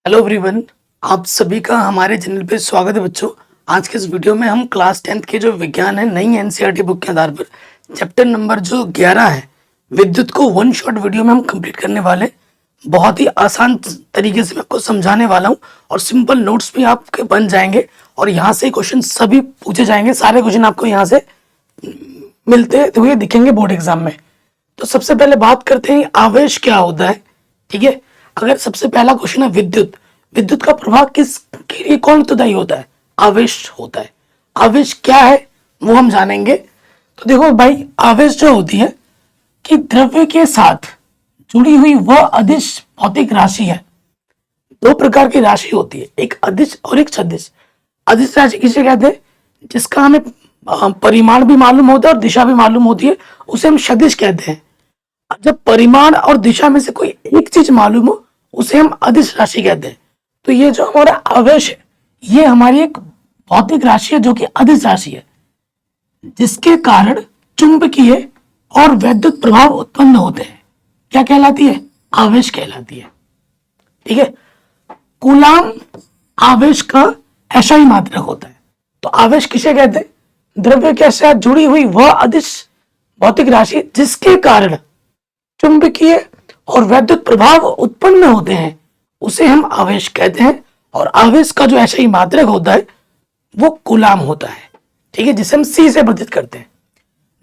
Hello everyone, आप सभी का हमारे चैनल पे स्वागत है बच्चों। आज के इस वीडियो में हम क्लास 10th के जो विज्ञान है नई एनसीईआरटी बुक के आधार पर चैप्टर नंबर जो 11 है विद्युत को वन शॉट वीडियो में हम कंप्लीट करने वाले। बहुत ही आसान तरीके से मैं आपको समझाने वाला हूँ और सिंपल नोट्स भी आपके बन जाएंगे और यहाँ से क्वेश्चन सभी पूछे जाएंगे। सारे क्वेश्चन आपको यहाँ से मिलते हुए दिखेंगे बोर्ड एग्जाम में। तो सबसे पहले बात करते हैं आवेश क्या होता है। ठीक है, अगर सबसे पहला क्वेश्चन है विद्युत, विद्युत का प्रवाह किसके लिए कौन उत्तरदायी होता है? आवेश होता है। आवेश क्या है वो हम जानेंगे। तो देखो भाई, आवेश जो होती है कि द्रव्य के साथ जुड़ी हुई वह अदिश भौतिक राशि है। दो प्रकार की राशि होती है, एक अदिश और एक सदिश। अदिश राशि किसे कहते हैं? जिसका हमें परिमाण भी मालूम होता है और दिशा भी मालूम होती है, उसे हम सदिश कहते हैं। जब परिमाण और दिशा में से कोई एक चीज मालूम हो उसे हम अदिश राशि कहते हैं। तो ये जो हमारा आवेश है ये हमारी एक भौतिक राशि है जो कि अदिश राशि है, जिसके कारण चुंबकीय और वैद्युत प्रभाव उत्पन्न होते हैं। क्या कहलाती है? आवेश कहलाती है। ठीक है, कूलाम आवेश का SI मात्रक होता है। तो आवेश किसे कहते हैं? द्रव्य के साथ जुड़ी हुई वह अदिश भौतिक राशि जिसके कारण चुंबकीय और वैद्युत प्रभाव उत्पन्न होते हैं, उसे हम आवेश कहते हैं। और आवेश का जो SI मात्रक होता है वो कूलाम होता है। ठीक है, जिसे हम C से वर्णित करते हैं।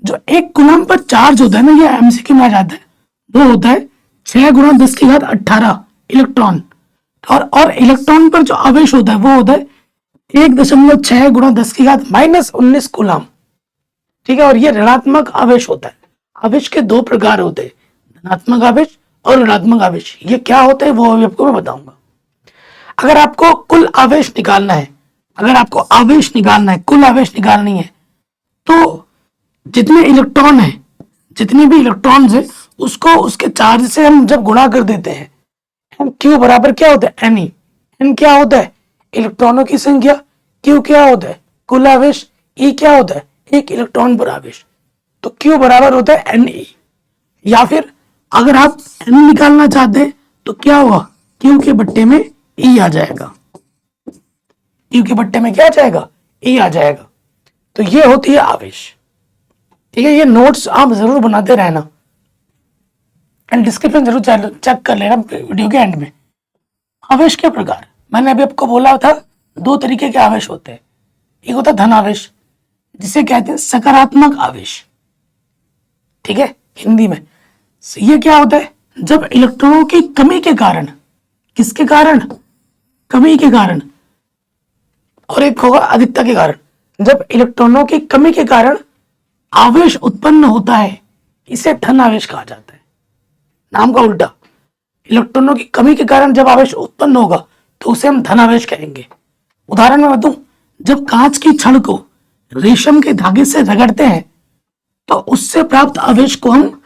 जो एक कूलाम पर चार्ज होता है ना, ये MCQ में आ जाता है, वो होता है 6 × 10⁸ इलेक्ट्रॉन। और इलेक्ट्रॉन पर जो आवेश होता है वो होता है 1.6 × 10⁻⁻19 कूलाम। ठीक है, और ये ऋणात्मक आवेश होता है। आवेश के दो प्रकार होते हैं, धनात्मक आवेश और ऋणात्मक आवेश। ये क्या होता है वो अभी आपको मैं बताऊंगा। अगर आपको कुल आवेश निकालना है, अगर आपको आवेश निकालना है, कुल आवेश निकालनी है, तो जितने इलेक्ट्रॉन है, जितने भी इलेक्ट्रॉन्स है, उसको उसके चार्ज से हम जब गुणा कर देते हैं, Q बराबर क्या होता है? Ne। N क्या होता है? इलेक्ट्रॉनों की संख्या। Q क्या होता है? कुल आवेश। E क्या होता है? एक इलेक्ट्रॉन पर आवेश। तो Q बराबर होता है Ne। या फिर अगर आप N निकालना चाहते हैं तो क्या होगा? Q के बट्टे में E आ जाएगा। Q के बट्टे में क्या आ जाएगा? E आ जाएगा। तो ये होती है आवेश। ठीक है, ये नोट्स आप जरूर बनाते रहना एंड डिस्क्रिप्शन जरूर चेक कर लेना वीडियो के एंड में। आवेश के प्रकार मैंने अभी आपको बोला था, दो तरीके के आवेश होते हैं। एक होता है धन आवेश, जिसे कहते हैं सकारात्मक आवेश। ठीक है, हिंदी में ये क्या होता है? जब इलेक्ट्रॉनों की कमी के कारण, किसके कारण? कमी के कारण। और एक होगा अधिकता के कारण। जब इलेक्ट्रॉनों की कमी के कारण आवेश उत्पन्न होता है, इसे धन आवेश कहा जाता है। नाम का उल्टा, इलेक्ट्रॉनों की कमी के कारण जब आवेश उत्पन्न होगा तो उसे हम धन आवेश कहेंगे। उदाहरण में बताऊं, जब कांच की छड़ को रेशम के धागे से रगड़ते हैं तो उससे प्राप्त आवेश को हम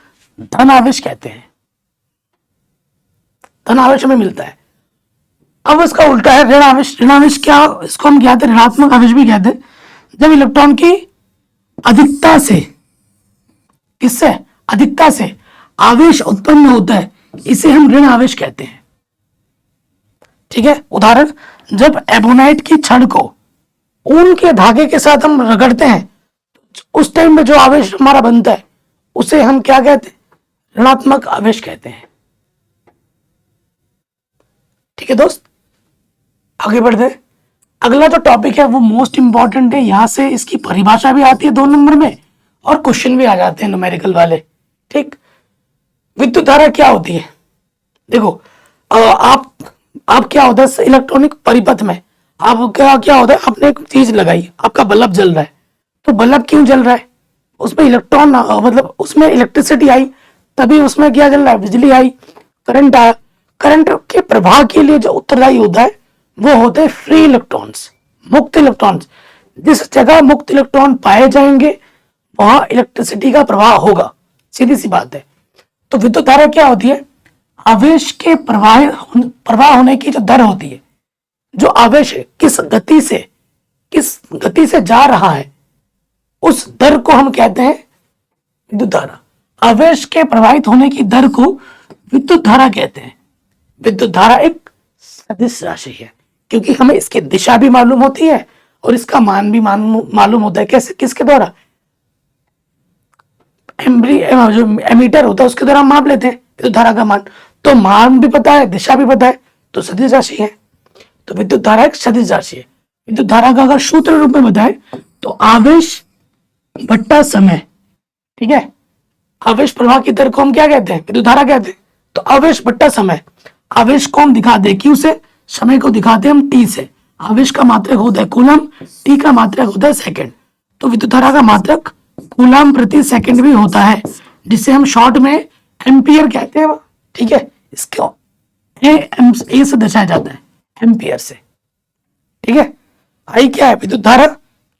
धन आवेश कहते हैं। धन आवेश हमें मिलता है। अब इसका उल्टा है ऋण आवेश। ऋण आवेश क्या? इसको हम कहते हैं ऋणात्मक आवेश भी कहते हैं। जब इलेक्ट्रॉन की अधिकता से, किससे? अधिकता से आवेश उत्पन्न होता है, इसे हम ऋण आवेश कहते हैं। ठीक है, उदाहरण, जब एबोनाइट की छड़ को ऊन के धागे के साथ हम रगड़ते हैं, उस टाइम में जो आवेश हमारा बनता है उसे हम क्या कहते हैं? ऋणात्मक आवेश कहते हैं। ठीक है दोस्त, आगे बढ़ते हैं। अगला जो टॉपिक है वो मोस्ट इंपॉर्टेंट है। यहां से इसकी परिभाषा भी आती है 2 नंबर में और क्वेश्चन भी आ जाते हैं न्यूमेरिकल वाले। ठीक, विद्युत धारा क्या होती है? देखो, आप क्या होता है इलेक्ट्रॉनिक परिपथ में, आप क्या होता है, आपने एक चीज लगाई, आपका बल्ब जल रहा है। तो बल्ब क्यों जल रहा है? उसमें इलेक्ट्रॉन, मतलब उसमें इलेक्ट्रिसिटी आई, तभी उसमें क्या जल रहा है? बिजली आई, करंट आया। करंट के प्रवाह के लिए जो उत्तरदायी होता है वो होते हैं फ्री इलेक्ट्रॉन्स, मुक्त इलेक्ट्रॉन्स। जिस जगह मुक्त इलेक्ट्रॉन पाए जाएंगे वहां इलेक्ट्रिसिटी का प्रवाह होगा, सीधी सी बात है। तो विद्युत धारा क्या होती है? आवेश के प्रवाह होने की जो दर होती है, जो आवेश है किस गति से जा रहा है, उस दर को हम कहते हैं विद्युत धारा। आवेश के प्रवाहित होने की दर को विद्युत धारा कहते हैं। विद्युत धारा एक सदिश राशि है, क्योंकि हमें इसकी दिशा भी मालूम होती है और इसका मान भी मालूम होता है। कैसे? किसके द्वारा? जो एमीटर होता है उसके द्वारा हम माप लेते हैं विद्युत धारा का मान। तो मान भी पता है, दिशा भी पता है, तो सदिश राशि है। तो विद्युत धारा एक सदिश राशि है। विद्युत धारा का अगर सूत्र रूप में बताए तो आवेश बट्टा समय, ठीक है, आवेश प्रवाह की दर को हम क्या कहते हैं? विद्युत धारा कहते हैं। तो आवेश बट्टा समय, आवेश को हम दिखाते हैं क्यू से, समय को दिखाते हैं हम टी से। आवेश का मात्रक होता है कूलम, टी का मात्रक होता है सेकंड। तो विद्युत धारा का मात्रक कूलम प्रति सेकंड भी होता है, जिसे हम शॉर्ट में एम्पियर कहते हैं, ठीक है। इसको ए से दर्शाया जाता है, एम्पियर से, ठीक है। आई क्या है? विद्युत धारा।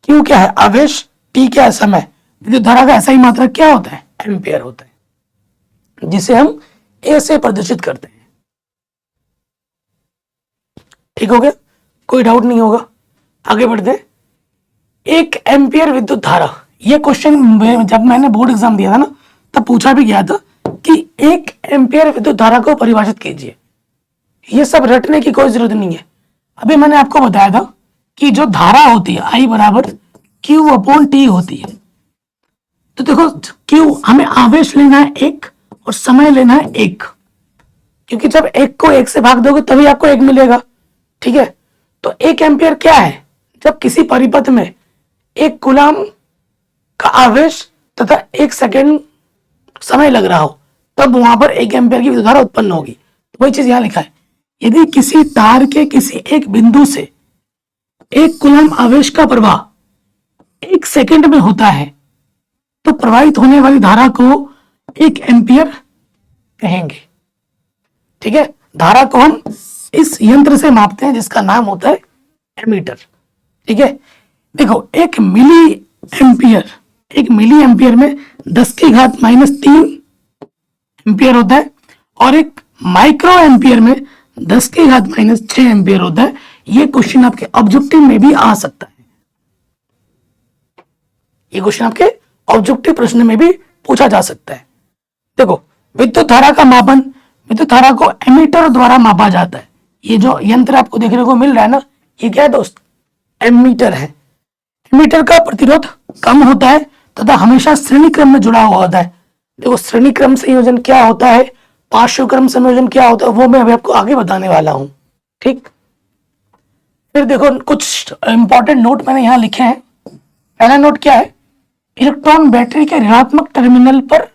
क्यू क्या है? आवेश। टी क्या है? समय। विद्युत धारा का ऐसा ही मात्रक क्या होता है? एम्पियर होता है, जिसे हम ए से प्रदर्शित करते हैं। ठीक हो गया? कोई डाउट नहीं होगा। आगे बढ़ते हैं। एक एम्पियर विद्युत धारा, ये क्वेश्चन जब मैंने बोर्ड एग्जाम दिया था ना, तब पूछा भी गया था कि एक एम्पियर विद्युत धारा को परिभाषित कीजिए। ये सब रटने की कोई जरूरत नहीं है। अभी मैंने आपको बताया था कि जो धारा होती है आई बराबर क्यू अपॉन टी होती है। तो देखो, क्यू हमें आवेश लेना है एक और समय लेना है एक, क्योंकि जब एक को एक से भाग दोगे तभी आपको एक मिलेगा, ठीक है। तो एक एम्पियर क्या है? जब किसी परिपथ में एक कूलम का आवेश तथा एक सेकंड समय लग रहा हो, तब वहां पर एक एम्पियर की विद्युत धारा उत्पन्न होगी। तो वही चीज यहां लिखा है। यदि किसी तार के किसी एक बिंदु से एक कूलम आवेश का प्रवाह एक सेकंड में होता है, तो प्रवाहित होने वाली धारा को एक एम्पियर कहेंगे, ठीक है। धारा को हम इस यंत्र से मापते हैं जिसका नाम होता है एमीटर, ठीक है। देखो, एक मिली एम्पियर में 10 की घात -3 एम्पियर होता है और एक माइक्रो एम्पियर में 10 की घात -6 एम्पियर होता है। ये क्वेश्चन आपके ऑब्जेक्टिव में भी आ सकता है। ये क्वेश्चन आपके ऑब्जेक्टिव प्रश्न में भी पूछा जा सकता है। देखो, विद्युत धारा का मापन, विद्युत धारा को एमीटर द्वारा मापा जाता है। ये जो यंत्र आपको देखने को मिल रहा है ना, ये क्या है दोस्त? एमीटर है। एमीटर का प्रतिरोध कम होता है तथा हमेशा श्रेणी क्रम में जुड़ा हुआ होता है। देखो, श्रेणी क्रम संयोजन क्या होता है, पार्श्व क्रम संयोजन क्या होता है, वो मैं अभी आपको आगे बताने वाला हूं, ठीक। फिर देखो, कुछ इंपॉर्टेंट नोट मैंने यहां लिखे हैं। पहला नोट क्या है? इलेक्ट्रॉन बैटरी के ऋणात्मक टर्मिनल पर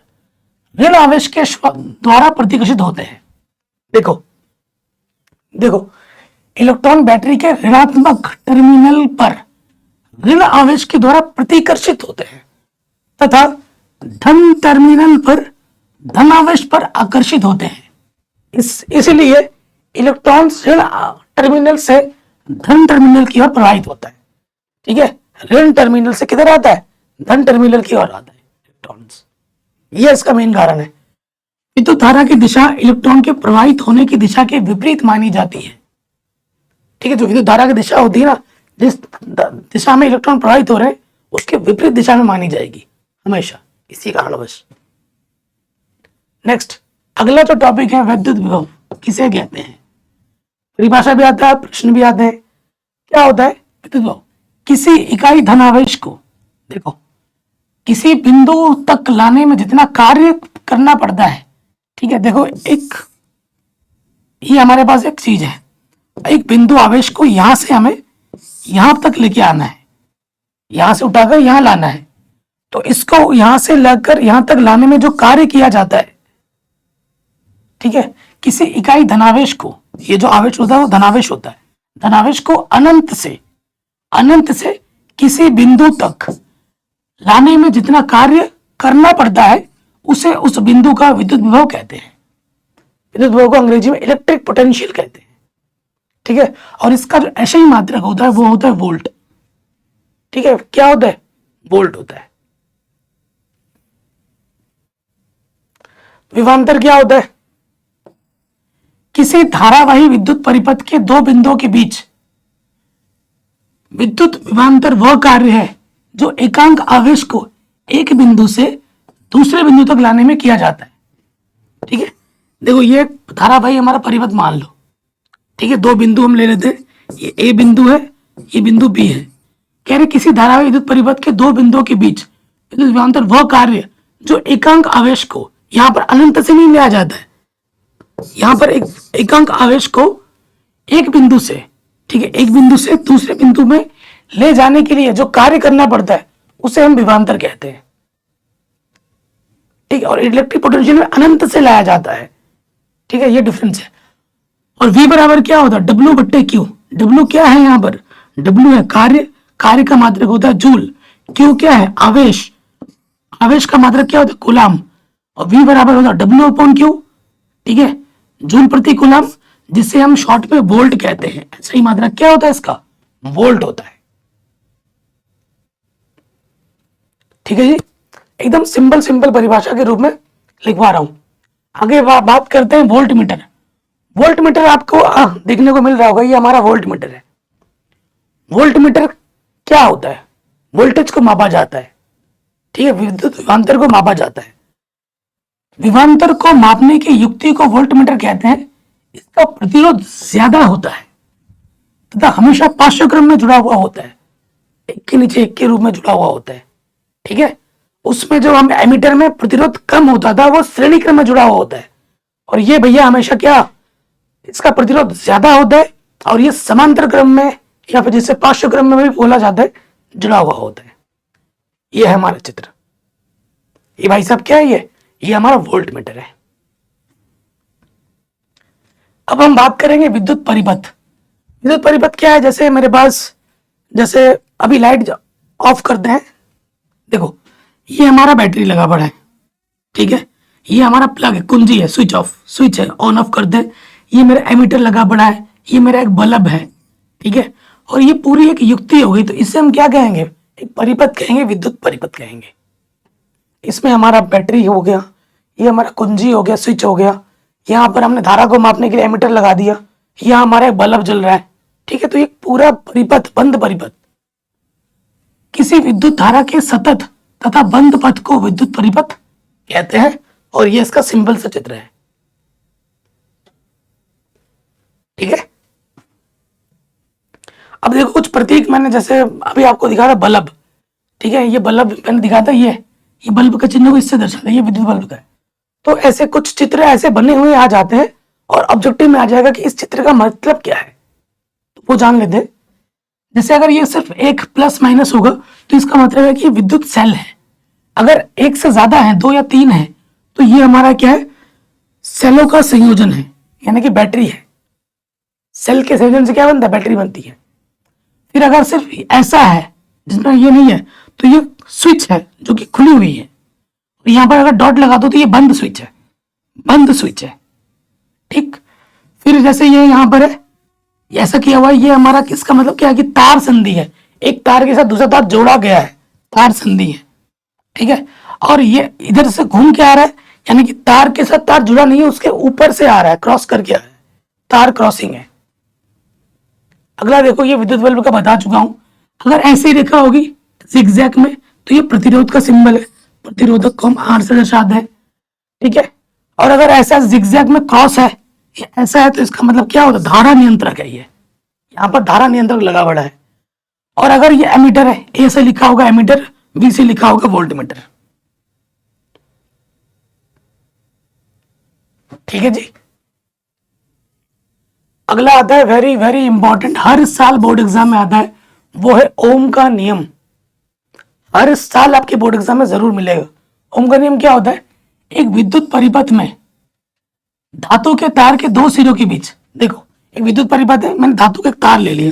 ऋण आवेश के द्वारा प्रतिकर्षित होते हैं। देखो, इलेक्ट्रॉन बैटरी के ऋणात्मक टर्मिनल पर ऋण आवेश के द्वारा प्रतिकर्षित होते हैं तथा धन टर्मिनल पर धन आवेश पर आकर्षित होते हैं। इसलिए इलेक्ट्रॉन ऋण टर्मिनल से धन टर्मिनल की ओर प्रवाहित होता है, ठीक है। ऋण टर्मिनल से किधर आता है? धन टर्मिनल की ओर आता है इलेक्ट्रॉन्स। ये इसका मेन कारण है। विद्युत धारा की दिशा इलेक्ट्रॉन के प्रवाहित होने की दिशा के विपरीत मानी जाती है, ठीक है। जो विद्युत धारा की दिशा होती है ना, जिस दिशा में इलेक्ट्रॉन प्रवाहित हो रहे हैं उसके विपरीत दिशा में मानी जाएगी हमेशा, इसी कारणवश। नेक्स्ट, अगला जो टॉपिक है विद्युत विभव किसे कहते हैं? परिभाषा भी आता है, प्रश्न भी आते हैं। क्या होता है विद्युत विभव? किसी इकाई धनावेश को, देखो, किसी बिंदु तक लाने में जितना कार्य करना पड़ता है, ठीक है। देखो, ये हमारे पास एक चीज है, एक बिंदु आवेश को यहां से हमें यहां तक लेके आना है, यहां से उठाकर यहां लाना है। तो इसको यहां से लेकर यहां तक लाने में जो कार्य किया जाता है, ठीक है, किसी इकाई धनावेश को, ये जो आवेश होता है वो धनावेश होता है, धनावेश को अनंत से किसी बिंदु तक लाने में जितना कार्य करना पड़ता है उसे उस बिंदु का विद्युत विभव कहते हैं। विद्युत विभव को अंग्रेजी में इलेक्ट्रिक पोटेंशियल कहते हैं, ठीक है। और इसका जो ऐसा ही मात्रक होता है वो होता है वोल्ट, ठीक है। क्या होता है? वोल्ट होता है। विभवांतर क्या होता है? किसी धारावाही विद्युत परिपथ के दो बिंदुओं के बीच विद्युत विभवांतर वह कार्य है जो एकांक आवेश को एक बिंदु से दूसरे बिंदु तक लाने में किया जाता है, ठीक है। देखो, ये धारावाही हमारा परिपथ मान लो, ठीक है, दो बिंदु हम ले लेते हैं, ये ए बिंदु है, ये बिंदु बी है। कह रहे किसी धारावाही विद्युत परिपथ के दो बिंदुओं के बीच विद्युत विभवांतर वह कार्य जो एकांक आवेश को, यहाँ पर अनंत से नहीं लिया जाता है, यहाँ पर एक एकांक आवेश को एक बिंदु से, ठीक है, एक बिंदु से दूसरे बिंदु में ले जाने के लिए जो कार्य करना पड़ता है उसे हम विभवांतर कहते हैं। ठीक है, और इलेक्ट्रिक पोटेंशियल में अनंत से लाया जाता है। ठीक है, ये डिफरेंस है। और V बराबर क्या होता है, W बट्टे Q। W क्या है यहाँ पर, W है कार्य, कार्य का मात्रक होता है जूल। Q क्या है, आवेश, आवेश का मात्रक क्या होता है, कूलाम। और V बराबर होता है W अपॉन Q। ठीक है, जूल प्रति कूलाम, जिसे हम शॉर्ट में वोल्ट कहते हैं। सही मात्रक क्या होता है इसका, वोल्ट होता है। ठीक है जी, एकदम सिंपल सिंपल परिभाषा के रूप में लिखवा रहा हूं। आगे बात करते हैं वोल्ट मीटर। वोल्ट मीटर आपको देखने को मिल रहा होगा, ये हमारा वोल्ट मीटर है। वोल्ट मीटर क्या होता है, वोल्टेज को मापा जाता है। ठीक है, विद्युत विभवांतर को मापा जाता है। विभवांतर को मापने की युक्ति को वोल्ट मीटर कहते हैं। इसका प्रतिरोध ज्यादा होता है तथा हमेशा पार्श्वक्रम में जुड़ा हुआ होता है, एक के नीचे एक के रूप में जुड़ा हुआ होता है। ठीक है, उसमें जो हम एमीटर में प्रतिरोध कम होता था वो श्रेणी क्रम में जुड़ा हुआ होता है, और ये भैया हमेशा क्या, इसका प्रतिरोध ज्यादा होता है, और ये समांतर क्रम में या फिर जिसे पार्श्व क्रम में भी बोला जाता है, जुड़ा हुआ होता है। ये है हमारा चित्र। ये भाई साहब क्या है, ये हमारा वोल्ट मीटर है। अब हम बात करेंगे विद्युत परिपथ। विद्युत परिपथ क्या है, जैसे मेरे पास, जैसे अभी लाइट ऑफ करते हैं, देखो ये हमारा बैटरी लगा पड़ा है। ठीक है, ये हमारा प्लग है, कुंजी है, स्विच ऑफ, स्विच है, ऑन ऑफ कर दे। ये मेरा एमीटर लगा पड़ा है, ये मेरा एक बल्ब है। ठीक है, और ये पूरी एक युक्ति हो गई, तो इसे हम क्या कहेंगे, एक परिपथ कहेंगे, विद्युत परिपथ कहेंगे। इसमें हमारा बैटरी हो गया, ये हमारा कुंजी हो गया, स्विच हो गया, यहाँ पर हमने धारा को मापने के लिए एमीटर लगा दिया, यहाँ हमारा एक बल्ब जल रहा है। ठीक है, तो ये पूरा परिपथ, बंद परिपथ, किसी विद्युत धारा के सतत तथा बंद पथ को विद्युत परिपथ कहते हैं। और ये इसका सिंपल सा चित्र है। ठीक है, अब देखो कुछ प्रतीक मैंने जैसे अभी आपको दिखा था, बल्ब। ठीक है, ये बल्ब मैंने दिखा था, ये बल्ब का चिन्ह को इससे दर्शाता है, ये विद्युत बल्ब का है। तो ऐसे कुछ चित्र ऐसे बने हुए आ जाते हैं, और ऑब्जेक्टिव में आ जाएगा कि इस चित्र का मतलब क्या है, तो वो जान लेते हैं। जैसे अगर ये सिर्फ एक प्लस माइनस होगा तो इसका मतलब है कि ये विद्युत सेल है। अगर एक से ज्यादा है, दो या तीन है, तो ये हमारा क्या है, सेलों का संयोजन है, यानी कि बैटरी है। सेल के संयोजन से क्या बनता है, बैटरी बनती है। फिर अगर सिर्फ ऐसा है जिसमें ये नहीं है, तो ये स्विच है जो कि खुली हुई है। यहां पर अगर डॉट लगा दो तो ये बंद स्विच है, बंद स्विच है। ठीक, फिर जैसे ये यहां पर है, ऐसा किया हुआ है, ये हमारा किसका मतलब क्या है कि तार संधि है, एक तार के साथ दूसरा तार जोड़ा गया है, तार संधि है। ठीक है, और ये इधर से घूम के आ रहा है, यानी कि तार के साथ तार जुड़ा नहीं है, उसके ऊपर से आ रहा है, क्रॉस करके आ रहा है, तार क्रॉसिंग है। अगला देखो, ये विद्युत बल्ब का बता चुका हूं। अगर ऐसी रेखा होगी जिगजैग में, तो ये प्रतिरोध का सिंबल है, प्रतिरोधक को हम आर से दर्शाते हैं। ठीक है, और अगर ऐसा जिगजैग में क्रॉस है, ये ऐसा है, तो इसका मतलब क्या होता है, धारा नियंत्रक है। ये यहाँ पर धारा नियंत्रक लगा पड़ा है। और अगर ये एमीटर है, ए से लिखा होगा एमीटर, बी से लिखा होगा वोल्ट मीटर। ठीक है जी, अगला आता है वेरी वेरी इंपॉर्टेंट, हर साल बोर्ड एग्जाम में आता है, वो है ओम का नियम। हर साल आपके बोर्ड एग्जाम में जरूर मिलेगा। ओम का नियम क्या होता है, एक विद्युत परिपथ में धातु के तार के दो सिरों के बीच, देखो एक विद्युत परिपथ है, मैंने धातु का तार ले लिया,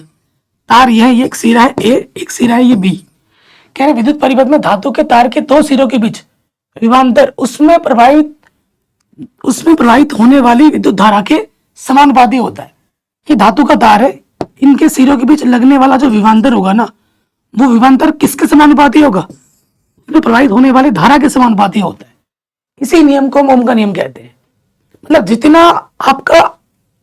तार यह है, ये एक सिरा है ए, एक सिरा है ये बी। कह रहे विद्युत परिपथ में धातु के तार के दो सिरों के बीच विभवांतर उसमें प्रवाहित होने वाली विद्युत धारा के समानुपाती होता है। ये धातु का तार है, इनके सिरों के बीच लगने वाला जो विभवांतर होगा ना, वो विभवांतर किसके समानुपाती होगा, उसमें प्रवाहित होने वाली धारा के समानुपाती होता है। इसी नियम को हम ओम का नियम कहते हैं। मतलब जितना आपका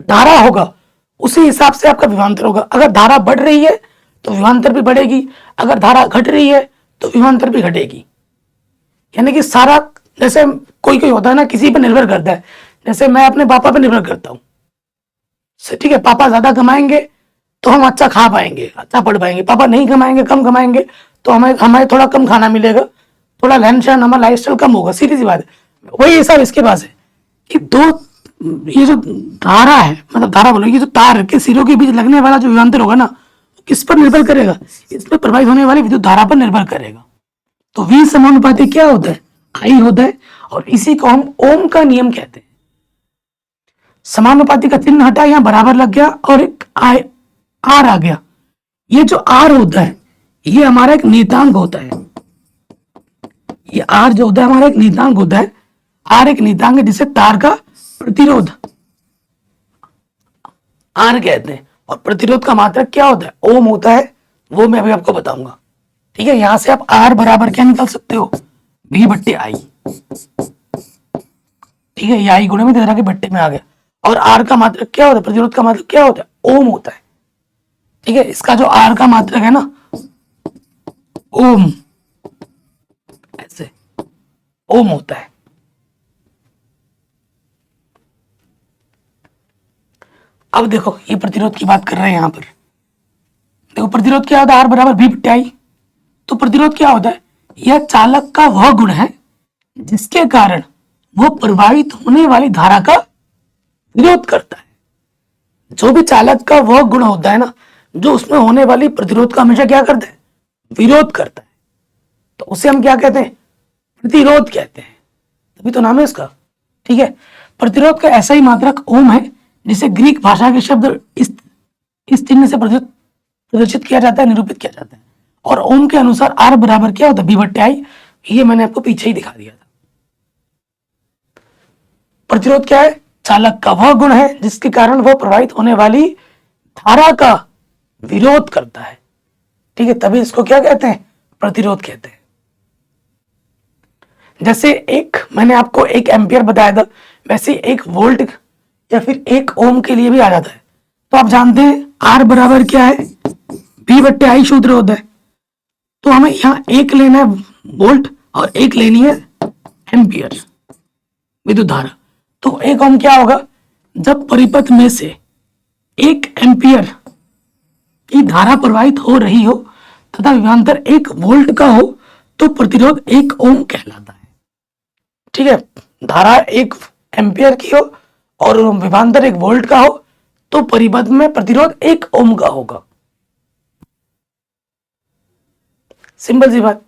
धारा होगा उसी हिसाब से आपका विभवांतर होगा। अगर धारा बढ़ रही है तो विभवांतर भी बढ़ेगी, अगर धारा घट रही है तो विभवांतर भी घटेगी। यानी कि सारा, जैसे कोई कोई होता है ना, किसी पर निर्भर करता है। जैसे मैं अपने पापा पर निर्भर करता हूँ, ठीक है, पापा ज्यादा कमाएंगे तो हम अच्छा खा पाएंगे, अच्छा पढ़ पाएंगे। पापा नहीं कमाएंगे, कम कमाएंगे, तो हमें हमें थोड़ा कम खाना मिलेगा, थोड़ा रहन सहन, हमारा लाइफ स्टाइल कम होगा। सीधी सी बात है। वही हिसाब इसके पास है कि दो, ये जो धारा है, मतलब धारा बोलो, ये जो तार के सिरों के बीच लगने वाला जो विभवांतर होगा ना, किस पर निर्भर करेगा? इस पर प्रवाहित होने वाली विद्युत धारा पर निर्भर करेगा। तो V समानुपाती क्या होता है? I होता है, और इसी को हम ओम का नियम कहते हैं। समानुपाती का चिन्ह हटा, यहां बराबर लग गया और एक आर आ गया। ये जो आर होता है, ये हमारा एक नियतांक होता है। ये आर जो होता है हमारा एक नियतांक होता है। आर एक नियतांक है जिसे तार का प्रतिरोध आर कहते हैं, और प्रतिरोध का मात्रक क्या होता है? ओम होता है। वो मैं अभी आपको बताऊंगा। ठीक है, यहां से आप आर बराबर क्या निकाल सकते हो? V बट्टे आई। ठीक है, ये आई गुणे में तेरह के बट्टे में आ गया। और आर का मात्रक क्या होता है? प्रतिरोध का मात्रक क्या होता है? ओम होता है। ठीक है, इसका जो आर का मात्रक है ना, ओम, ऐसे ओम होता है। अब देखो, ये प्रतिरोध की बात कर रहे हैं यहां पर। देखो प्रतिरोध क्या होता है? आर बराबर V बट्टे आई। तो प्रतिरोध क्या होता है? यह चालक का वह गुण है जिसके कारण वो प्रवाहित होने वाली धारा का विरोध करता है। जो भी चालक का वह गुण होता है ना, जो उसमें होने वाली प्रतिरोध का हमेशा क्या करता है? विरोध करता है। तो उसे हम क्या कहते हैं? प्रतिरोध कहते हैं। तभी तो नाम है इसका। ठीक है, प्रतिरोध का ऐसा ही मात्रक ओम है, जिसे ग्रीक भाषा के शब्द इस चिन्ह से प्रदर्शित किया जाता है, निरूपित किया जाता है। और ओम के अनुसार आर बराबर क्या होता है? V बट्टे आई। ये मैंने आपको पीछे ही दिखा दिया था। प्रतिरोध क्या है? चालक का वह गुण है जिसके कारण वह प्रवाहित होने वाली धारा का विरोध करता है। ठीक है, तभी इसको क्या कहते हैं? प्रतिरोध कहते हैं। जैसे एक मैंने आपको 1 एम्पियर बताया था, वैसे 1 वोल्ट या फिर 1 ओम के लिए भी आ जाता है। तो आप जानते हैं आर बराबर क्या है? V बट्टे आई सूत्र होता है। तो हमें यहां 1 लेना है वोल्ट और 1 लेनी है एम्पियर विद्युत धारा। तो 1 ओम क्या होगा? जब परिपथ में से 1 एम्पियर की धारा प्रवाहित हो रही हो तथा विभवांतर 1 वोल्ट का हो, तो प्रतिरोध 1 ओम कहलाता है। ठीक है, धारा 1 एम्पियर की हो और विभवांतर 1 वोल्ट का हो, तो परिपथ में प्रतिरोध 1 ओम का होगा। सिंपल सी बात।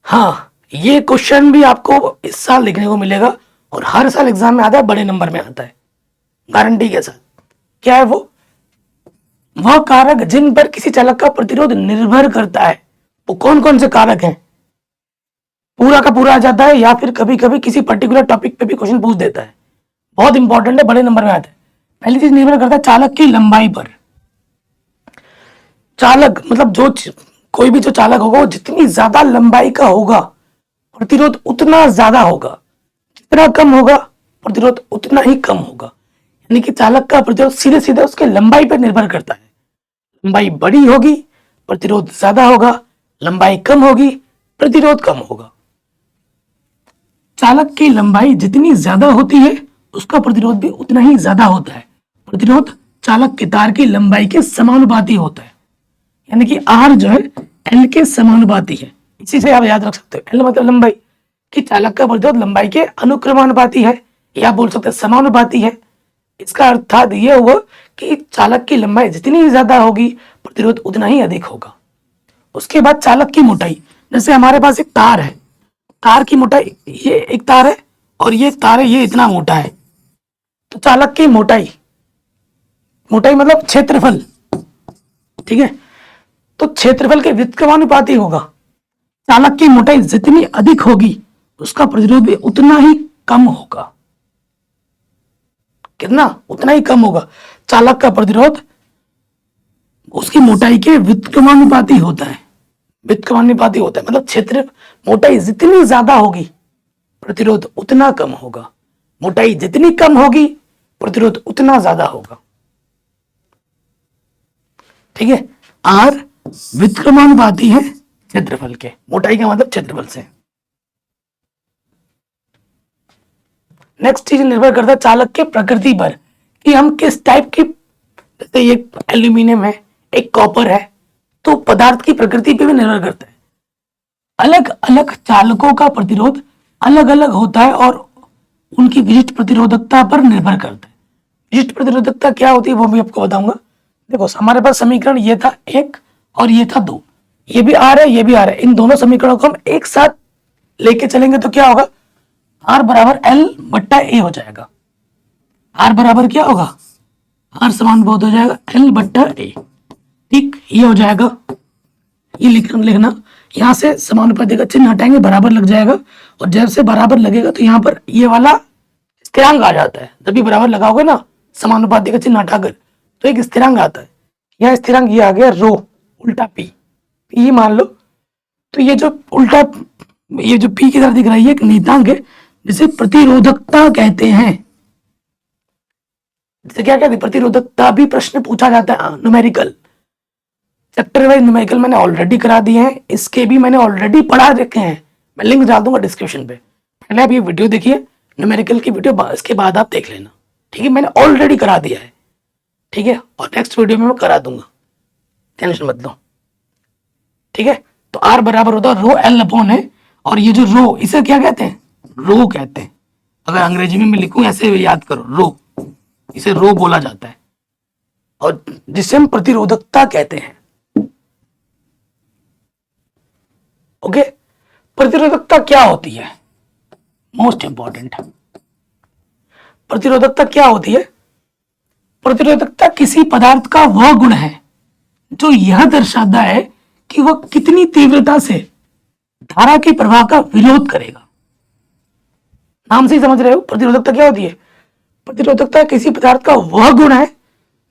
हाँ, ये क्वेश्चन भी आपको इस साल लिखने को मिलेगा और हर साल एग्जाम में आता है, बड़े नंबर में आता है, गारंटी के साथ। क्या है वो? वह कारक जिन पर किसी चालक का प्रतिरोध निर्भर करता है। वो कौन कौन से कारक हैं? पूरा का पूरा आ जाता है, या फिर कभी कभी किसी पर्टिकुलर टॉपिक पे भी क्वेश्चन पूछ देता है। बहुत इंपॉर्टेंट है, बड़े नंबर में आता है। पहली चीज, निर्भर करता है चालक की लंबाई पर। चालक मतलब कोई भी जो चालक होगा, वो जितनी ज्यादा लंबाई का होगा, प्रतिरोध उतना ज्यादा होगा। जितना कम होगा, प्रतिरोध उतना ही कम होगा। यानी कि चालक का प्रतिरोध सीधे सीधे उसके लंबाई पर निर्भर करता है। लंबाई बड़ी होगी, प्रतिरोध ज्यादा होगा। लंबाई कम होगी, प्रतिरोध कम होगा। चालक की लंबाई जितनी ज्यादा होती है, उसका प्रतिरोध भी उतना ही ज्यादा होता है। प्रतिरोध चालक के तार की लंबाई के समानुपाती होता है। यानी कि आर जो है एल के समानुपाती है। इसी से आप याद रख सकते हो, एल मतलब लंबाई, कि चालक का प्रतिरोध लंबाई के अनुक्रमानुपाती है, या बोल सकते हैं समानुपाती है। इसका अर्थात यह हुआ कि चालक की लंबाई जितनी ज्यादा होगी, प्रतिरोध उतना ही अधिक होगा। उसके बाद चालक की मोटाई। जैसे हमारे पास एक तार है, तार की मोटाई, ये एक तार है और ये एक तार है, ये इतना मोटा है। तो चालक की मोटाई, मोटाई मतलब क्षेत्रफल। ठीक है, तो क्षेत्रफल के व्युत्क्रमानुपाती होगा। चालक की मोटाई जितनी अधिक होगी, उसका प्रतिरोध भी उतना ही कम होगा। कितना? उतना ही कम होगा। चालक का प्रतिरोध उसकी मोटाई के व्युत्क्रमानुपाती होता है। व्युत्क्रमानुपाती होता है मतलब क्षेत्र, मोटाई जितनी ज्यादा होगी, प्रतिरोध उतना कम होगा। मोटाई जितनी कम होगी, प्रतिरोध उतना ज्यादा होगा। ठीक है, आर व्युत्क्रमानुपाती है क्षेत्रफल के। मोटाई का मतलब क्षेत्रफल से। नेक्स्ट चीज निर्भर करता है चालक के प्रकृति पर कि हम किस टाइप की, जैसे ये एल्यूमिनियम है, एक कॉपर है, तो पदार्थ की प्रकृति पे भी निर्भर करता है। अलग अलग चालकों का प्रतिरोध अलग अलग होता है और उनकी विशिष्ट प्रतिरोधकता पर निर्भर करता है। विशिष्ट प्रतिरोधकता क्या होती है वो भी आपको बताऊंगा। देखो हमारे पास समीकरण ये था एक और ये था दो, ये भी आ रहा है ये भी आ रहा है। इन दोनों समीकरणों को हम एक साथ लेके चलेंगे तो क्या होगा, आर बराबर एल बट्टा ए हो जाएगा। आर बराबर क्या होगा, आर समान बहुत हो जाएगा एल बट्टा ए। ठीक, ये हो जाएगा, ये लिखना यहां से समानुपाती का चिन्ह हटाएंगे, बराबर लग जाएगा। और जैसे बराबर लगेगा तो यहाँ पर ये वाला स्थिरांक आ जाता है। जब भी बराबर लगाओगे ना समानुपाती का चिन्ह हटाकर तो एक स्थिरांक आता है। यह स्थिरांक ये आ गया रो उल्टा पी, पी मान लो। तो ये जो उल्टा, ये जो पी की तरह दिख रहा है ये एक नियतांक है जिसे प्रतिरोधकता कहते हैं। जैसे क्या कहते हैं, प्रतिरोधकता भी प्रश्न पूछा जाता है न्यूमेरिकल, चैप्टर वाइज न्यूमेरिकल मैंने ऑलरेडी करा दिए हैं, इसके भी मैंने ऑलरेडी पढ़ा रखे हैं, मैं लिंक डाल दूंगा डिस्क्रिप्शन पे। पहले आप ये वीडियो देखिए, न्यूमेरिकल की वीडियो, इसके बाद आप देख लेना। ठीक है, मैंने ऑलरेडी करा दिया है। ठीक है, और नेक्स्ट वीडियो में मैं करा दूंगा, टेंशन मत लो। ठीक है, तो आर बराबर होता है रो एल अपॉन है, और ये जो रो इसे क्या कहते हैं, रो कहते हैं। अगर अंग्रेजी में मैं लिखूं ऐसे याद करो, रो, इसे रो बोला जाता है और जिसे हम प्रतिरोधकता कहते हैं। ओके, प्रतिरोधकता क्या होती है, मोस्ट इंपॉर्टेंट। प्रतिरोधकता क्या होती है, प्रतिरोधकता किसी पदार्थ का वह गुण है जो यह दर्शाता है कि वह कितनी तीव्रता से धारा के प्रवाह का विरोध करेगा। नाम से ही समझ रहे हो प्रतिरोधकता क्या होती है। प्रतिरोधकता किसी पदार्थ का वह गुण है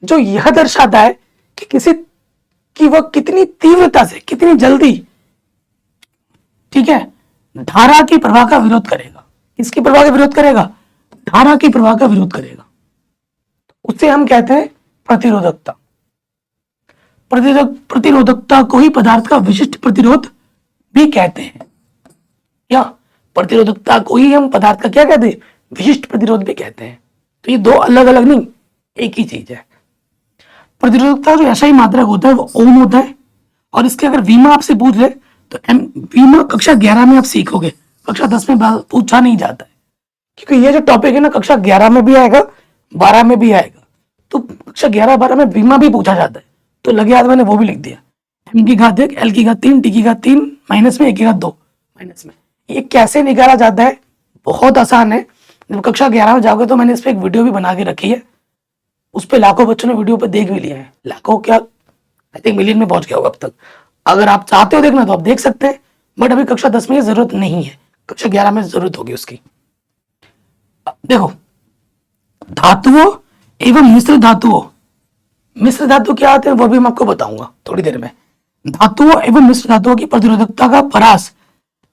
जो यह दर्शाता है कि वह कितनी तीव्रता से, कितनी जल्दी, ठीक है, धारा के प्रवाह का विरोध करेगा। किसके प्रवाह का विरोध करेगा, धारा के प्रवाह का विरोध करेगा। उसे हम कहते हैं प्रतिरोधकता। प्रतिरोधकता को ही पदार्थ का विशिष्ट प्रतिरोध भी कहते हैं, या प्रतिरोधकता को ही हम पदार्थ का क्या कहते हैं, विशिष्ट प्रतिरोध भी कहते हैं। तो ये दो अलग अलग नहीं, एक ही चीज है। प्रतिरोधकता जो ऐसा ही मात्रक होता है वो ओम होता है, और इसके अगर वीमा आपसे पूछ ले तो वीमा कक्षा 11 में आप सीखोगे, कक्षा 10 में पूछा नहीं जाता है, क्योंकि ये जो टॉपिक है ना कक्षा 11 में भी आएगा, 12 में भी आएगा। तो कक्षा 11-12 में वीमा भी पूछा जाता है, तो लगे याद मैंने वो भी लिख दिया, एम की घात 1, एल की घात 3, टी की घात 3 माइनस में, ए की घात 2 माइनस में। ये कैसे निकाला जाता है, बहुत आसान है। जब कक्षा 11 में जाओगे तो मैंने इस पर एक वीडियो भी बना के रखी है, उस पर लाखों बच्चों ने वीडियो पर देख भी लिया है, लाखों क्या, आई थिंक मिलियन में पहुंच गया होगा अब तक। अगर आप चाहते हो देखना तो आप देख सकते हैं, बट अभी कक्षा 10 में जरूरत नहीं है, कक्षा 11 में जरूरत होगी उसकी। देखो, धातुओं एवं मिश्र धातुओं, मिश्र धातु क्या आते हैं वो भी मैं आपको बताऊंगा थोड़ी देर में। धातुओं एवं मिश्र धातुओं की प्रतिरोधकता का परास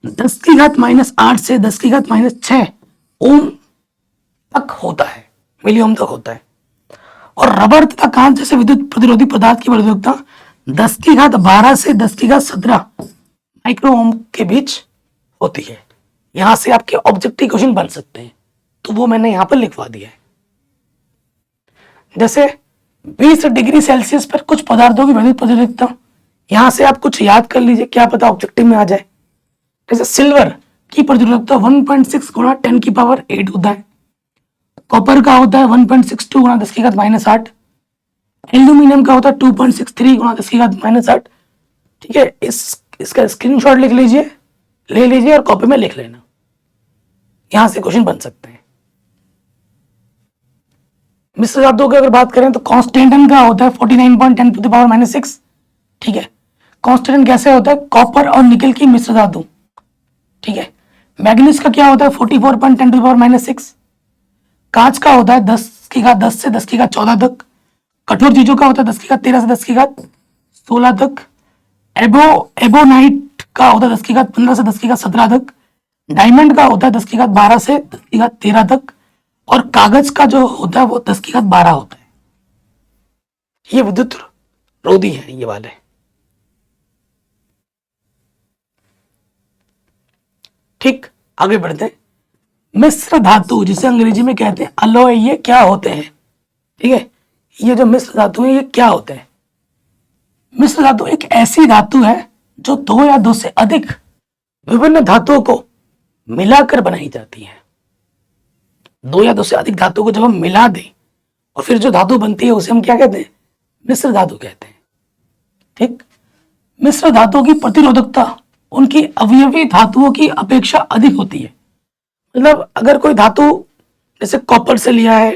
10 की घात -8 से 10 की घात -6 ओम तक होता है, मिली ओम तक होता है। और रबर तथा कांच जैसे विद्युत प्रतिरोधी पदार्थ की प्रतिरोधकता 10 की घात 12 से 10 की घात 17 माइक्रो ओम के बीच होती है। यहां से आपके ऑब्जेक्टिव क्वेश्चन बन सकते हैं, तो वो मैंने यहां पर लिखवा दिया है। जैसे 20 डिग्री सेल्सियस पर कुछ पदार्थों की विद्युत प्रतिरोधकता, यहां से आप कुछ याद कर लीजिए, क्या पता ऑब्जेक्टिव में आ जाए। जैसे सिल्वर की प्रतिरोधकता 1.6 गुणा 10 की पावर 8 होता है, कॉपर का होता है 1.62 गुणा 10 की घात -8, एल्यूमिनियम का होता है 2.63 गुणा 10 की घात -8। ठीक है, इसका स्क्रीनशॉट लिख लीजिए, ले लीजिए और कॉपी में लिख लेना, यहां से क्वेश्चन बन सकते हैं। मिश्र धातुओं की अगर बात करें तो कॉन्स्टेंटन का होता है 49.10 टू द पावर -6। ठीक है, कॉन्स्टेंटन कैसे होता है, कॉपर और निकल की मिश्र धातु। ठीक है, मैग्नीज का क्या होता है 44.10 टू द पावर -6। कांच का होता है 10 की घात 10 से 10 की घात 14 तक। कठोर चीजों का होता है 10 की घात 13 से 10 की घात 16 तक। एबोनाइट का होता है 10 की घात 15 से 10 की घात 17 तक। डायमंड का होता है 10 की घात 12 से 10 की घात 13 तक। और कागज का जो होता है वो 10 की घात 12 होता है। ये विद्युत रोधी है ये वाले। ठीक, आगे बढ़ते हैं। मिश्र धातु जिसे अंग्रेजी में कहते हैं अलॉय, ये क्या होते हैं? ठीक है, ये जो मिश्र धातु है ये क्या होते हैं? मिश्र धातु एक ऐसी धातु है जो दो या दो से अधिक विभिन्न धातुओं को मिलाकर बनाई जाती है। दो या दो से अधिक धातुओं को जब हम मिला दें और फिर जो धातु बनती है उसे हम क्या कहते हैं? मिश्र धातु कहते हैं। ठीक, मिश्र धातुओं की प्रतिरोधकता उनकी अवयवी धातुओं की अपेक्षा अधिक होती है। मतलब अगर कोई धातु जैसे कॉपर से लिया है,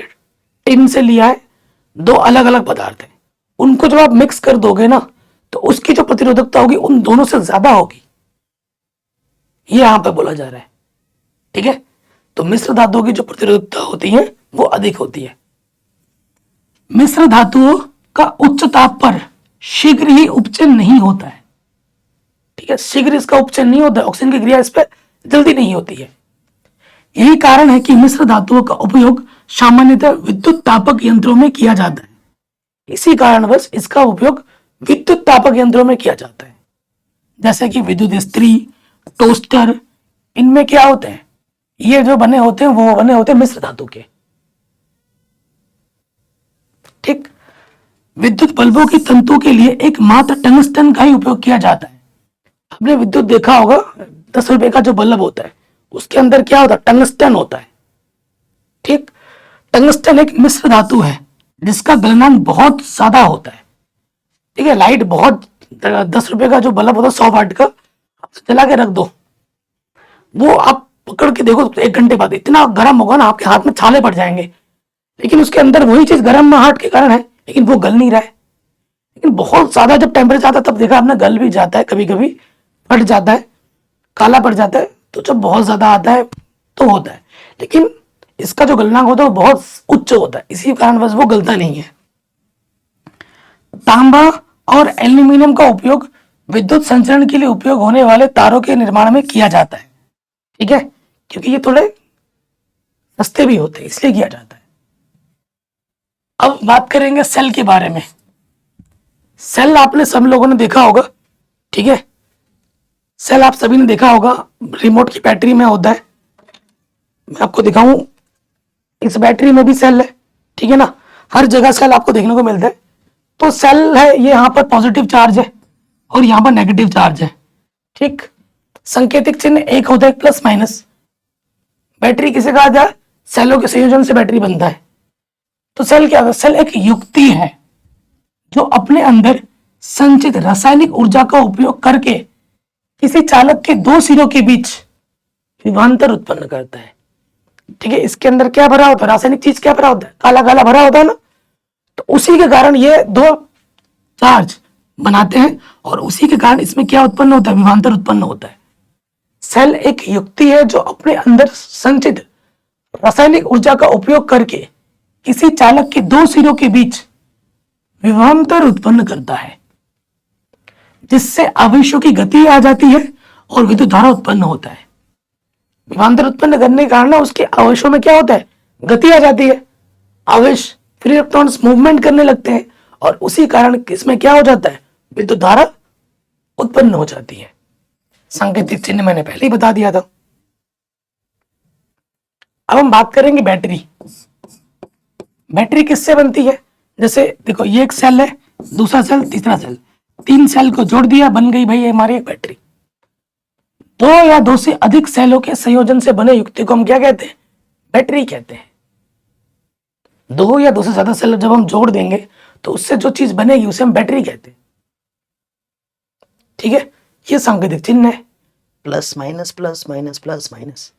टिन से लिया है, दो अलग अलग पदार्थ हैं, उनको जब आप मिक्स कर दोगे ना तो उसकी जो प्रतिरोधकता होगी उन दोनों से ज्यादा होगी, ये यहां पर बोला जा रहा है। ठीक है, तो मिश्र धातुओं की जो प्रतिरोधकता होती है वो अधिक होती है। मिश्र धातुओं का उच्च ताप पर शीघ्र ही उपचयन नहीं होता है। ठीक है, शीघ्र इसका उपचयन नहीं होता है, ऑक्सीजन की क्रिया इस पर जल्दी नहीं होती है। यही कारण है कि मिश्र धातुओं का उपयोग सामान्यतः विद्युत तापक यंत्रों में किया जाता है। इसी कारणवश इसका उपयोग विद्युत तापक यंत्रों में किया जाता है, जैसे कि विद्युत इस्त्री, टोस्टर, इनमें क्या होते हैं? ये जो बने होते हैं वो बने होते हैं मिश्र धातु के। ठीक, विद्युत बल्बों की तंतु के लिए एकमात्र टंगस्टन का ही उपयोग किया जाता है। आपने विद्युत देखा होगा, 10 रुपए का जो बल्ब होता है उसके अंदर क्या होता है? टंगस्टन होता है। ठीक, टंगस्टन एक मिश्र धातु है जिसका गलनांक बहुत ज्यादा होता है। ठीक है, लाइट बहुत 10 रुपए का जो बल्ब होता है 100 वाट का, जला के रख दो, वो आप पकड़ के देखो तो 1 घंटे बाद इतना गर्म होगा ना आपके हाथ में छाले पड़ जाएंगे, लेकिन उसके अंदर वही चीज गर्म हाट के कारण है, लेकिन वो गल नहीं रहा है। लेकिन बहुत ज्यादा जब टेम्परेचर आता है तब देखा आपने गल भी जाता है, कभी कभी फट जाता है, काला पड़ जाता है। तो जब बहुत ज्यादा आता है तो होता है, लेकिन इसका जो गलनांक होता है वो बहुत उच्च होता है, इसी कारण बस वो गलता नहीं है। तांबा और एल्यूमिनियम का उपयोग विद्युत संचरण के लिए उपयोग होने वाले तारों के निर्माण में किया जाता है। ठीक है, क्योंकि ये थोड़े सस्ते भी होते हैं इसलिए किया जाता है। अब बात करेंगे सेल के बारे में। सेल आपने सब लोगों ने देखा होगा। ठीक है, सेल आप सभी ने देखा होगा, रिमोट की बैटरी में होता है। मैं आपको दिखाऊं, इस बैटरी में भी सेल है। ठीक है ना, हर जगह सेल आपको देखने को मिलता है। तो सेल है, ये यहाँ पर पॉजिटिव चार्ज है और यहाँ पर नेगेटिव चार्ज है। ठीक, संकेतिक चिन्ह एक होता है, प्लस माइनस। बैटरी किसे कहा जाए? सेलों के संयोजन से बैटरी बनता है। तो सेल क्या होता है? सेल एक युक्ति है जो अपने अंदर संचित रासायनिक ऊर्जा का उपयोग करके किसी चालक के दो सिरों के बीच विभवांतर उत्पन्न करता है। ठीक है, इसके अंदर क्या भरा होता है? रासायनिक चीज क्या भरा होता है? काला काला भरा होता है ना, तो उसी के कारण ये दो चार्ज बनाते हैं और उसी के कारण इसमें क्या उत्पन्न होता है? विभवांतर उत्पन्न होता है। सेल एक युक्ति है जो अपने अंदर संचित रासायनिक ऊर्जा का उपयोग करके किसी चालक के दो सिरों के बीच विभवांतर उत्पन्न करता है, जिससे आवेशों की गति आ जाती है और विद्युत धारा उत्पन्न होता है। विभवांतर उत्पन्न करने के कारण उसके आवेशों में क्या होता है? गति आ जाती है, आवेश फ्री इलेक्ट्रॉन्स मूवमेंट करने लगते हैं और उसी कारण इसमें क्या हो जाता है? विद्युत धारा उत्पन्न हो जाती है। सांकेतिक चिन्ह मैंने पहले ही बता दिया था। अब हम बात करेंगे बैटरी। बैटरी किससे बनती है? जैसे देखो, ये एक सेल है, दूसरा सेल, तीसरा सेल, 3 सेल को जोड़ दिया, बन गई भाई हमारी एक बैटरी। 2 या 2 से अधिक सेलों के संयोजन से बने युक्ति को हम क्या कहते हैं? बैटरी कहते हैं। 2 या 2 से ज्यादा सेल जब हम जोड़ देंगे तो उससे जो चीज बनेगी उसे हम बैटरी कहते हैं। ठीक है, ये सांकेतिक चिन्ह है, plus minus plus minus plus minus.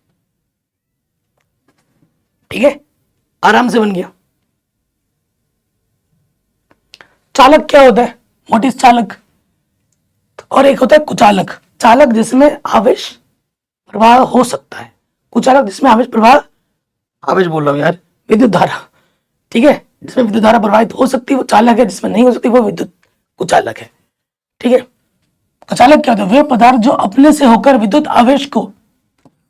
ठीक है, आराम से बन गया। चालक क्या होता है? मोटिस चालक। और एक होता है कुचालक। चालक जिसमें आवेश प्रवाह हो सकता है, कुचालक जिसमें आवेश प्रवाह, आवेश बोल रहा हूं यार, विद्युत धारा। ठीक है, जिसमें विद्युत धारा प्रवाहित हो सकती है वो चालक है, जिसमें नहीं हो सकती वो विद्युत कुचालक है। ठीक है, कुचालक क्या होता है? वे पदार्थ जो अपने से होकर विद्युत आवेश को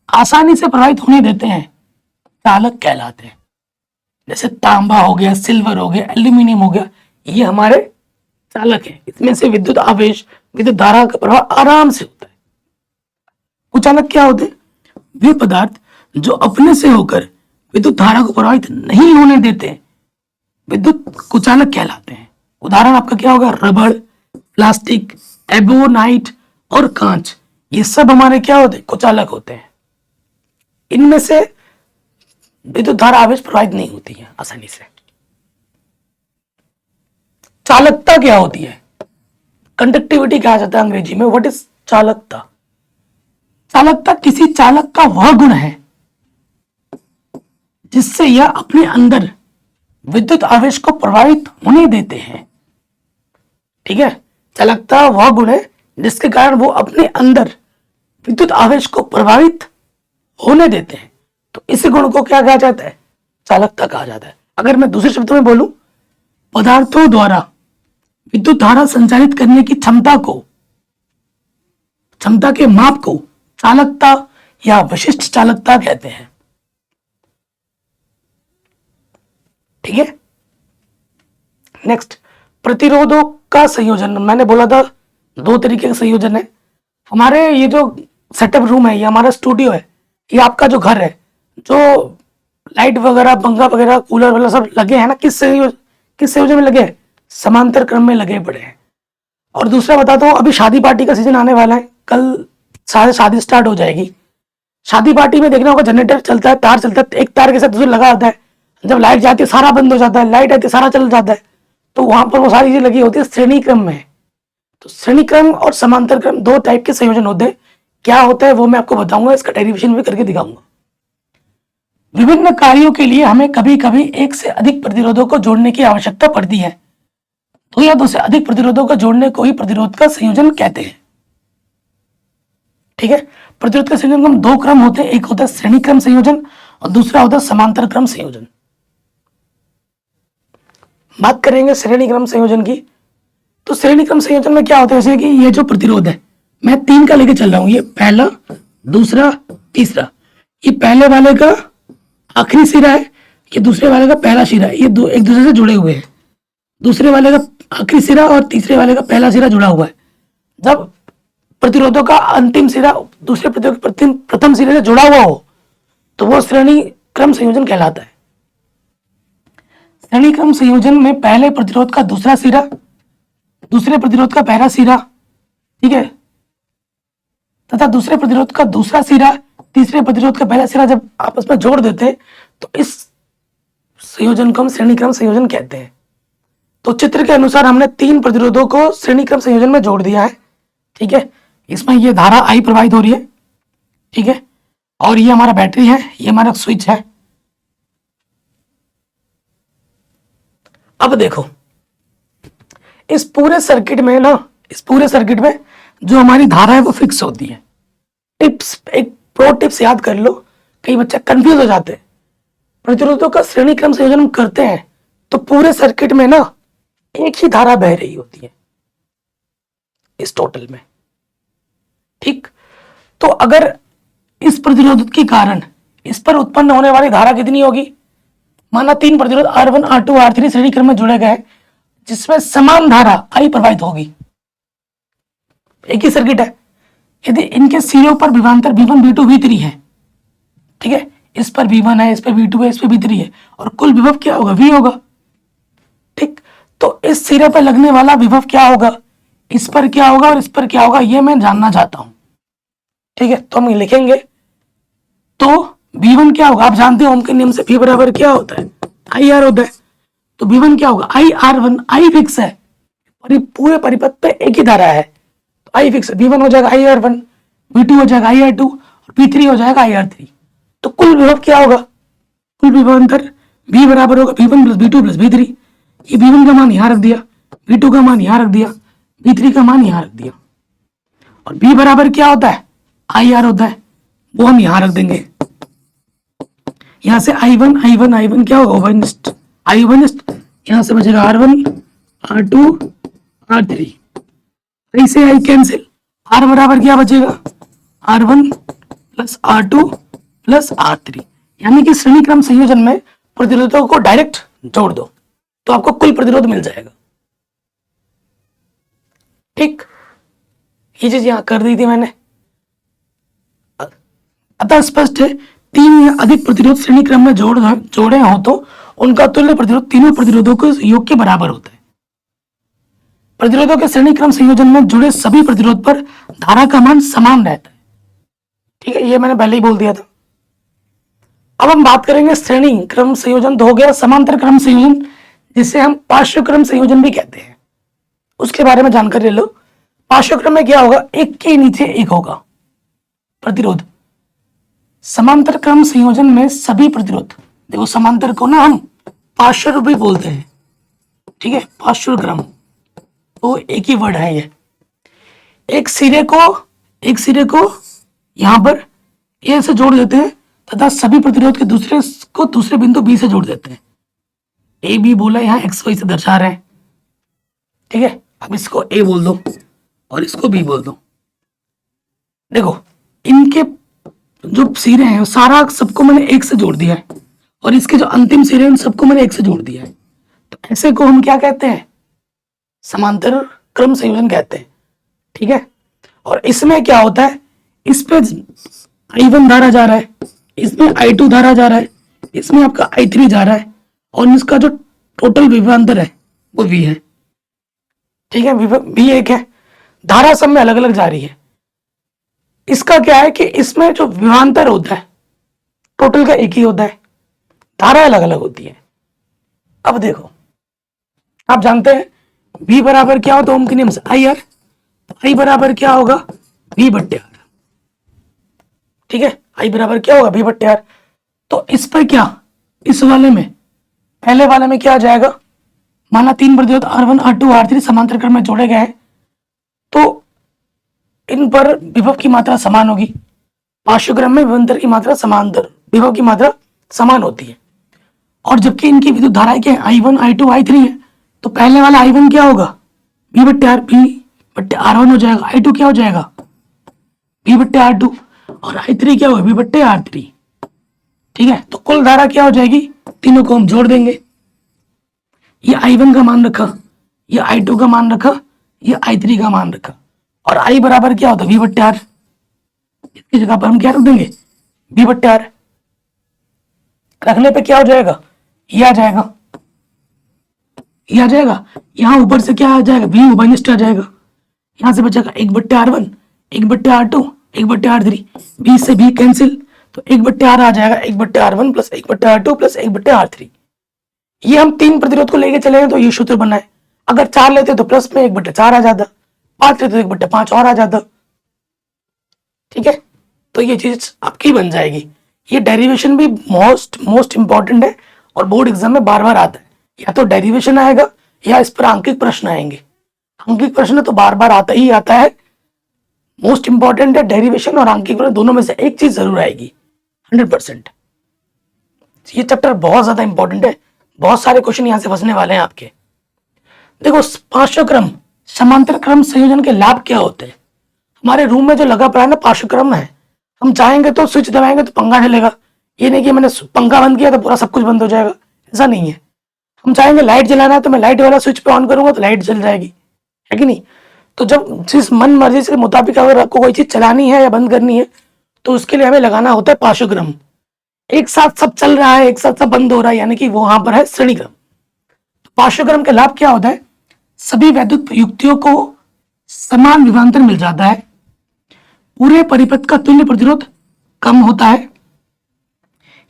आसानी से प्रवाहित होने देते हैं चालक कहलाते हैं। जैसे तांबा हो गया, सिल्वर हो गया, एल्यूमिनियम हो गया, ये हमारे चालक है। इसमें से विद्युत आवेश, विद्युत धारा का प्रवाह आराम से होता है। कुचालक क्या होते हैं? वे पदार्थ जो अपने से होकर विद्युत धारा को प्रभावित नहीं होने देते विद्युत कुचालक कहलाते हैं। उदाहरण आपका क्या होगा, रबड़, प्लास्टिक, एबोनाइट और कांच, ये सब हमारे क्या होते हैं, कुचालक होते हैं। इनमें से विद्युत धारा आवेश प्रवाहित नहीं होती है आसानी से। चालकता क्या होती है, कंडक्टिविटी कहा जाता है अंग्रेजी में। व्हाट इज चालकता? चालकता किसी चालक का वह गुण है जिससे यह अपने अंदर विद्युत आवेश को प्रभावित होने देते हैं। ठीक है, चालकता वह गुण है जिसके कारण वो अपने अंदर विद्युत आवेश को प्रभावित होने देते हैं। तो इस गुण को क्या कहा जाता है, चालकता कहा जाता है। अगर मैं दूसरे शब्दों में बोलूं, पदार्थों द्वारा विद्युत धारा संचालित करने की क्षमता के माप को चालकता या विशिष्ट चालकता कहते हैं। ठीक है, नेक्स्ट, प्रतिरोधों का संयोजन। मैंने बोला था 2 तरीके का संयोजन है। हमारे ये जो सेटअप रूम है, ये हमारा स्टूडियो है, ये आपका जो घर है, जो लाइट वगैरह, पंखा वगैरह, कूलर वगैरह सब लगे हैं ना, किस संयोजन में लगे हैं, समांतर क्रम में लगे पड़े हैं। और दूसरा बताता हूँ, अभी शादी पार्टी का सीजन आने वाला है, कल शादी स्टार्ट हो जाएगी। शादी पार्टी में देखना होगा, जनरेटर चलता है, तार चलता है, एक तार के साथ दूसरे लगा होता है। जब लाइट जाती है सारा बंद हो जाता है, लाइट आती है सारा चल जाता है। तो वहां पर वो सारी चीजें लगी होती है श्रेणी क्रम में। तो श्रेणी क्रम और समांतर क्रम 2 टाइप के संयोजन होते हैं। क्या होता है वो मैं आपको बताऊंगा, इसका डेरिवेशन भी करके दिखाऊंगा। विभिन्न कार्यों के लिए हमें कभी कभी एक से अधिक प्रतिरोधों को जोड़ने की आवश्यकता पड़ती है। 2 या 2 से अधिक प्रतिरोधों को जोड़ने को ही प्रतिरोध का संयोजन कहते हैं। ठीक है, प्रतिरोध का संयोजन में 2 क्रम होते हैं, एक होता है श्रेणी क्रम संयोजन और दूसरा होता है समांतर क्रम संयोजन। बात करेंगे श्रेणी क्रम संयोजन की। तो श्रेणी क्रम संयोजन में क्या होता है, जैसे कि ये जो प्रतिरोध है, मैं 3 का लेके चल रहा हूं, ये पहला, दूसरा, तीसरा। ये पहले वाले का आखिरी सिरा है, ये दूसरे वाले का पहला सिरा है, ये एक दूसरे से जुड़े हुए हैं। दूसरे वाले का आखिरी सिरा और तीसरे वाले का पहला सिरा जुड़ा हुआ है। जब प्रतिरोधों का अंतिम सिरा दूसरे प्रतिरोध प्रथम सिरे से जुड़ा हुआ हो तो वो श्रेणी क्रम संयोजन कहलाता है। श्रेणी क्रम संयोजन में पहले प्रतिरोध का दूसरा सिरा, दूसरे प्रतिरोध का पहला सिरा, ठीक है, तथा दूसरे प्रतिरोध का दूसरा सिरा, तीसरे प्रतिरोध का पहला सिरा जब आपस में जोड़ देते हैं तो इस संयोजन को हम श्रेणी क्रम संयोजन कहते हैं। तो चित्र के अनुसार हमने 3 प्रतिरोधों को श्रेणी क्रम संयोजन में जोड़ दिया है। ठीक है, इसमें ये धारा आई प्रवाहित हो रही है। ठीक है, और ये हमारा बैटरी है, ये हमारा स्विच है। अब देखो, इस पूरे सर्किट में जो हमारी धारा है वो फिक्स होती है। टिप्स, एक प्रो टिप्स याद कर लो, कई बच्चे कंफ्यूज हो जाते हैं। प्रतिरोधों का श्रेणी क्रम संयोजन हम करते हैं तो पूरे सर्किट में ना एक ही धारा बह रही होती है इस टोटल में। ठीक, तो अगर इस प्रतिरोध के कारण इस पर उत्पन्न होने वाली धारा कितनी होगी, माना 3 प्रतिरोध R1, R2, R3 श्रेणी क्रम में जुड़े गए जिसमें समान धारा I प्रवाहित होगी। एक ही सर्किट है, यदि इनके सिरों पर विभवांतर V1, V2, V3 है, ठीक है, इस पर V1 है, इस पर V2 है, इस पर V3 है, और कुल विभव क्या होगा, V होगा। ठीक, तो इस सिरे पर लगने वाला विभव क्या होगा, इस पर क्या होगा और इस पर क्या होगा, ये मैं जानना चाहता हूं। ठीक है, तो हम लिखेंगे, तो V1 क्या होगा, आप जानते हो ओम के नियम से V बराबर क्या होता है, IR होता है। तो V1 क्या होगा, IR1, I फिक्स है, पूरे परिपथ पे एक ही धारा है तो I फिक्स है। V1 हो जाएगा IR1, V2 हो जाएगा IR2 और V3 हो जाएगा IR3। तो कुल विभव क्या होगा, कुल विभवांतर V बराबर होगा V1 + V2 + V3। ये V1 का मान यहां रख दिया, V2 का मान यहां रख दिया, V3 का मान यहां रख दिया, और V बराबर क्या होता है, IR होता है, वो हम यहां रख देंगे। यहां से I1 क्या होगा, I1 यहां से बचेगा R1, R2, R3, I से I कैंसिल, R बराबर क्या बचेगा, R1 + R2 + R3। यानी कि श्रेणी क्रम संयोजन में प्रतिरोधों को डायरेक्ट जोड़ दो तो आपको कुल प्रतिरोध मिल जाएगा। ठीक, ये चीज यहां कर दी थी मैंने। अतः स्पष्ट है तीन या अधिक प्रतिरोध श्रेणी क्रम में जोड़े हो तो उनका तुल्य प्रतिरोध तीनों प्रतिरोधों के योग के बराबर होता है। प्रतिरोधों के श्रेणी क्रम संयोजन में जुड़े सभी प्रतिरोध पर धारा का मान समान रहता है। ठीक है, ये मैंने पहले ही बोल दिया था। अब हम बात करेंगे श्रेणी क्रम संयोजन तो हो गया, समांतर क्रम संयोजन जिसे हम पार्श्व क्रम संयोजन भी कहते हैं, उसके बारे में जानकारी ले लो। पार्श्व क्रम में क्या होगा, एक के नीचे एक होगा प्रतिरोध। समांतर क्रम संयोजन में सभी प्रतिरोध, देखो समांतर को ना हम पार्श्व भी बोलते हैं, ठीक है, पार्श्व क्रम तो एक ही वर्ड है ये। एक सिरे को यहां पर ए से जोड़ देते हैं तथा सभी प्रतिरोध के दूसरे को दूसरे बिंदु बी से जोड़ देते हैं। ए बी बोला, यहां एक्स वाई से दर्शा रहे हैं, ठीक है। अब इसको ए बोल दो और इसको बी बोल दो। देखो इनके जो सिरे हैं सारा सबको मैंने एक से जोड़ दिया है और इसके जो अंतिम सिरे हैं उन सबको मैंने एक से जोड़ दिया है, तो ऐसे को हम क्या कहते हैं, समांतर क्रम संयोजन कहते हैं, ठीक है। और इसमें क्या होता है, इस पे I1 धारा जा रहा है, इसमें I2 धारा जा रहा है, इसमें आपका I3 जा रहा है और इसका जो टोटल विभवांतर है वो V है, ठीक है। V एक है, धारा सब में अलग अलग जा रही है। इसका क्या है कि इसमें जो विभवांतर होता है टोटल का एक ही होता है, धारा अलग अलग होती है। अब देखो आप जानते हैं V बराबर क्या होता है ओम के नियम से, IR, तो I बराबर क्या होगा V/R, ठीक है। I बराबर क्या होगा V/R। तो इस पर क्या, इस वाले में पहले वाले में क्या आ जाएगा, माना तीन प्रतिरोध R1 R2 R3 समांतर क्रम में जोड़े गए हैं तो इन पर विभव की मात्रा समान होगी। पार्श्व क्रम में विभवांतर की मात्रा समांतर, विभव की मात्रा समान होती है। और जबकि इनकी विद्युत धाराएं क्या है, I1 I2 I3 है, तो पहले वाला I1 क्या होगा V/R, V/R1 हो जाएगा, I2 क्या हो जाएगा V/R2 और I3 क्या होगा V/R3, ठीक है। तो कुल धारा क्या हो जाएगी, तीनों को हम जोड़ देंगे। ये I1 का मान रखा, ये I2 का मान रखा, ये I3 का मान रखा और I बराबर क्या होता है V/R, इसकी जगह पर हम क्या रख देंगे V/R। रखने पे क्या हो जाएगा, ये आ जाएगा, ये आ जाएगा, यहां ऊपर से क्या आ जाएगा V ऊपर आ जाएगा, यहां से बचेगा 1/R1 1/R2 1/R3, B से B कैंसिल, तो 1/R आ जाएगा 1/R1 plus 1/R2 plus 1/R3। ये हम तीन प्रतिरोध को लेके चले हैं तो ये सूत्र बना है। अगर 4 लेते तो प्लस में 1/4 आ जाता, 5 लेते तो 1/5 और आ जाता, ठीक है। तो ये चीज आपकी बन जाएगी। ये डेरिवेशन भी मोस्ट इंपॉर्टेंट है और बोर्ड एग्जाम में बार बार आता है, या तो डेरिवेशन आएगा या इस पर अंकित प्रश्न आएंगे। अंकित प्रश्न तो बार बार आता ही आता है, मोस्ट इंपॉर्टेंट है डेरिवेशन और अंकित प्रश्न, दोनों में से एक चीज जरूर आएगी 100%। ये चैप्टर बहुत ज्यादा इंपॉर्टेंट है, बहुत सारे क्वेश्चन यहां से फंसने वाले हैं आपके। देखो पार्श्व क्रम समांतर क्रम संयोजन के लाभ क्या होते हैं। हमारे रूम में जो लगा पड़ा है ना पार्श्व क्रम है, हम चाहेंगे तो स्विच दबाएंगे तो पंखा चलेगा, ये नहीं कि मैंने पंखा बंद किया तो पूरा सब कुछ बंद हो जाएगा, ऐसा नहीं है। हम चाहेंगे लाइट जलाना है तो मैं लाइट वाला स्विच पे ऑन करूंगा तो लाइट जल जाएगी, है कि नहीं। तो जब जिस मन मर्जी के मुताबिक अगर आपको कोई चीज चलानी है या बंद करनी है तो उसके लिए हमें लगाना होता है पार्श्व क्रम। एक साथ सब चल रहा है, एक साथ सब बंद हो रहा है, यानी कि वो वहां पर है श्रेणी क्रम। पार्श्व क्रम के लाभ क्या होता है, सभी वैद्युत युक्तियों को समान विभवांतर मिल जाता है, पूरे परिपथ का तुल्य प्रतिरोध कम होता है,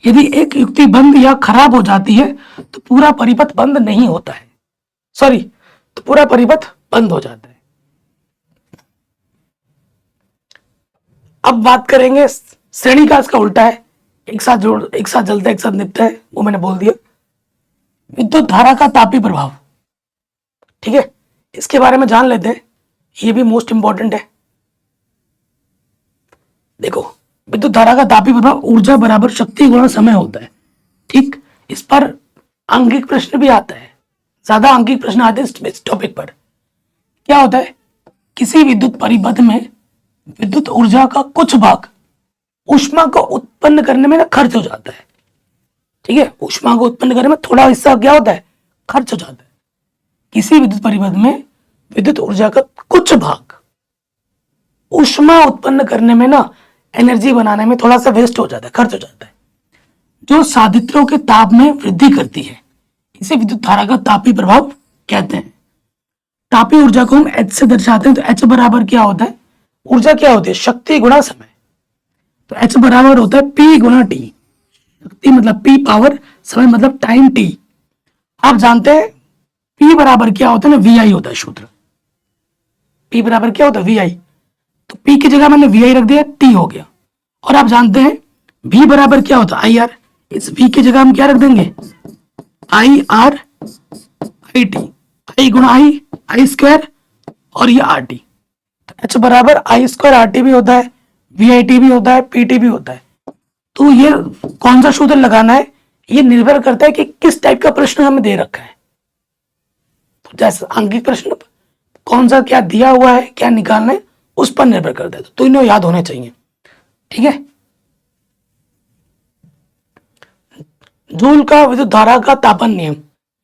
यदि एक युक्ति बंद या खराब हो जाती है तो पूरा परिपथ बंद नहीं होता है, तो पूरा परिपथ बंद हो जाता है। अब बात करेंगे श्रेणी का, इसका उल्टा है, एक साथ जलता है एक साथ निपटा है, वो मैंने बोल दिया। विद्युत धारा का तापीय प्रभाव, ठीक है, इसके बारे में जान लेते हैं, ये भी मोस्ट इंपॉर्टेंट है। देखो विद्युत धारा का तापीय प्रभाव ऊर्जा बराबर शक्ति गुणा समय होता है, ठीक। इस पर अंकित प्रश्न भी आता है, ज्यादा अंकित प्रश्न आते हैं इस टॉपिक पर। क्या होता है, किसी विद्युत परिपथ में विद्युत ऊर्जा का कुछ भाग ऊष्मा को उत्पन्न करने में ना खर्च हो जाता है, ठीक है। ऊष्मा को उत्पन्न करने में थोड़ा हिस्सा क्या होता है, खर्च हो जाता है। किसी विद्युत परिपथ में विद्युत ऊर्जा का कुछ भाग ऊष्मा उत्पन्न करने में ना, एनर्जी बनाने में थोड़ा सा वेस्ट हो जाता है, खर्च हो जाता है। जो साधित्रों के ताप में वृद्धि करती है, इसे विद्युत धारा का तापीय प्रभाव कहते हैं। तापीय ऊर्जा को हम H से दर्शाते हैं, तो H बराबर क्या होता है, ऊर्जा क्या होती है, शक्ति गुणा समय। तो H बराबर होता है P गुणा T। शक्ति मतलब P पावर, समय मतलब टाइम T। आप जानते हैं P बराबर क्या होता है ना, VI होता है सूत्र। P बराबर क्या होता है, VI। तो P की जगह मैंने VI रख दिया, T हो गया। और आप जानते हैं V बराबर क्या होता है, IR। इस V की जगह हम क्या रख देंगे, IR IT। I गुणा I स्क्वायर और ये RT। तो H बराबर I स्क्वायर RT भी होता है, VIT भी होता है, PT भी होता है। तो ये कौन सा सूत्र लगाना है, ये निर्भर करता है कि किस टाइप का प्रश्न हमें दे रखा है। तो जैसे आंकिक प्रश्न कौन सा क्या दिया हुआ है, क्या निकालना है, उस पर निर्भर करता है। तो इन्हें याद होने चाहिए, ठीक है। जूल का विद्युत धारा का तापन नियम,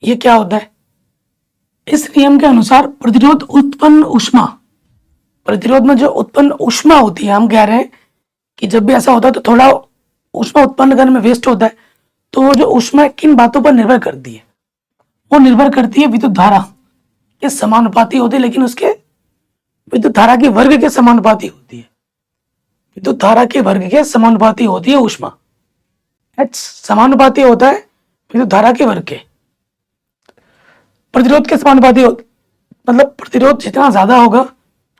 ये क्या होता है, इस नियम के अनुसार प्रतिरोध उत्पन्न ऊष्मा, प्रतिरोध में जो उत्पन्न ऊष्मा होती है, हम कह रहे हैं कि जब भी ऐसा होता है तो थोड़ा ऊष्मा उत्पन्न करने में वेस्ट होता है। तो वो जो ऊष्मा किन बातों पर निर्भर करती है, वो निर्भर करती है विद्युत धारा के समानुपाती होती है, लेकिन उसके विद्युत धारा के वर्ग के समानुपाती होती है। विद्युत धारा के वर्ग के समानुपाती होती है ऊष्मा। H समानुपाती होता है विद्युत धारा के वर्ग के। प्रतिरोध के समानुपाती मतलब प्रतिरोध जितना ज्यादा होगा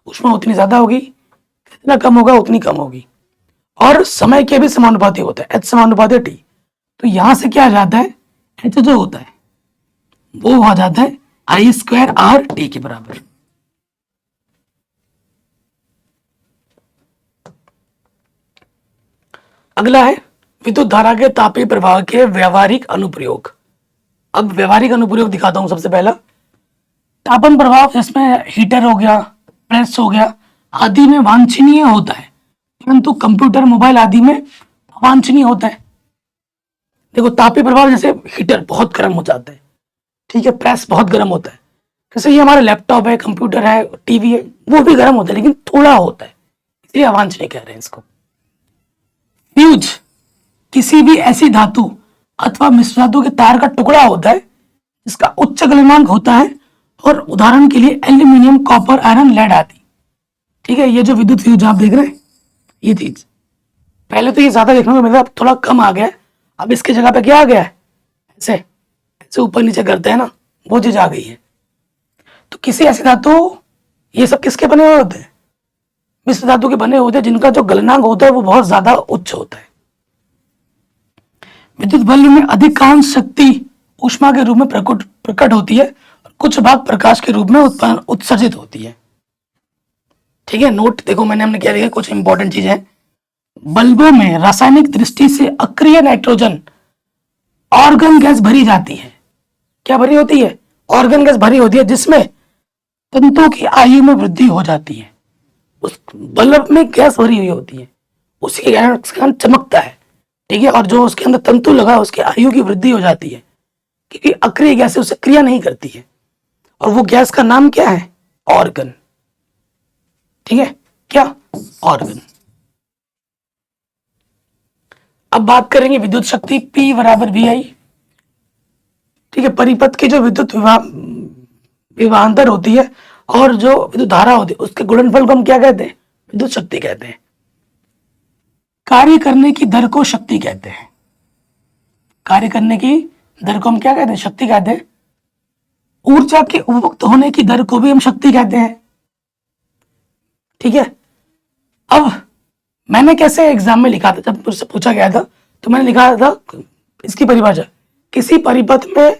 ऊष्मा उतनी ज्यादा होगी, जितना कम होगा उतनी कम होगी। और समय के भी समानुपाती होता है, H समानुपाती T। तो यहां से क्या आ जाता है, H जो होता है वो आ जाता है I स्क्वायर R T के बराबर। अगला है विद्युत धारा के तापीय प्रवाह के व्यवहारिक अनुप्रयोग। अब व्यवहारिक अनुप्रयोग दिखाता हूं। सबसे पहला तापन प्रभाव, जिसमें हीटर हो गया, प्रेस हो गया आदि में वांछनीय होता है, परंतु कंप्यूटर मोबाइल आदि में अवांछनीय होता है। देखो तापीय प्रभाव, जैसे हीटर बहुत गर्म हो जाता है, ठीक है, प्रेस बहुत गर्म होता है, जैसे ये हमारा लैपटॉप है, कंप्यूटर है, टीवी है, वो भी गर्म होता है लेकिन थोड़ा होता है, इसलिए अवांछनीय कह रहे हैं इसको। फ्यूज किसी भी ऐसी धातु अथवा मिश्र धातु के तार का टुकड़ा होता है जिसका उच्च गलनांक होता है, और उदाहरण के लिए एल्यूमिनियम, कॉपर, आयरन, लेड आदि। ठीक है, ये जो विद्युत फ्यूज आप देख रहे हैं, ये चीज पहले तो ये ज्यादा देखने को मिलता है, अब थोड़ा कम आ गया है। अब इसके जगह पे क्या आ गया है, ऐसे ऐसे ऊपर नीचे करते हैं ना, वो चीज आ गई है। तो किसी ऐसी धातु, ये सब किसके बने हुए होते हैं, मिश्र धातु के बने होते हैं, जिनका जो गलनांक होता है वो बहुत ज्यादा उच्च होता है। विद्युत बल्ब में अधिकांश शक्ति ऊष्मा के रूप में प्रकट होती है, और कुछ भाग प्रकाश के रूप में उत्सर्जित होती है। ठीक है, नोट देखो मैंने हमने क्या लिखा, कुछ इंपॉर्टेंट चीजें। बल्बों में रासायनिक दृष्टि से अक्रिय नाइट्रोजन ऑर्गन गैस भरी जाती है। क्या भरी होती है, ऑर्गन गैस भरी होती है, जिसमें तंतुओं की आयु में वृद्धि हो जाती है। उस बल्ब में गैस भरी हुई होती है, उसके कारण चमकता है। ठीक है, और जो उसके अंदर तंतु लगा उसकी आयु की वृद्धि हो जाती है, क्योंकि अक्रिय गैस उससे क्रिया नहीं करती है, और वो गैस का नाम क्या है, ऑर्गन। ठीक है, क्या, ऑर्गन। अब बात करेंगे विद्युत शक्ति P बराबर VI। ठीक है, परिपथ की जो विद्युत विभवांतर होती है और जो विद्युत धारा होती है, उसके गुणनफल को हम क्या कहते हैं, विद्युत शक्ति कहते हैं। कार्य करने की दर को शक्ति कहते हैं। कार्य करने की दर को हम क्या कहते हैं, शक्ति कहते हैं। ऊर्जा के उपभोक्त होने की दर को भी हम शक्ति कहते हैं। ठीक है, अब मैंने कैसे एग्जाम में लिखा था, जब मुझसे पूछा गया था तो मैंने लिखा था इसकी परिभाषा, किसी परिपथ में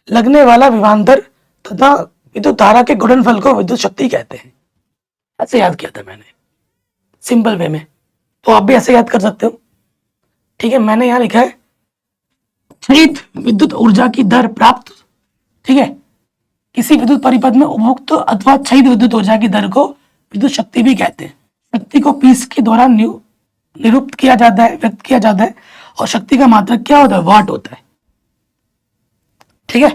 लगने वाला विभवांतर तथा विद्युत धारा के गुणनफल को विद्युत शक्ति कहते हैं। ऐसे याद किया था मैंने, सिंपल वे में, तो आप भी ऐसे याद कर सकते हो। ठीक है, मैंने यहां लिखा है क्षयित विद्युत ऊर्जा की दर प्राप्त, ठीक है, किसी विद्युत परिपथ में उपभोक्त अथवा क्षयित विद्युत ऊर्जा की दर को विद्युत शक्ति भी कहते हैं। शक्ति को पीस के द्वारा निरूपित किया जाता है, व्यक्त किया जाता है, और शक्ति का मात्रक क्या होता है, वाट होता है। ठीक है,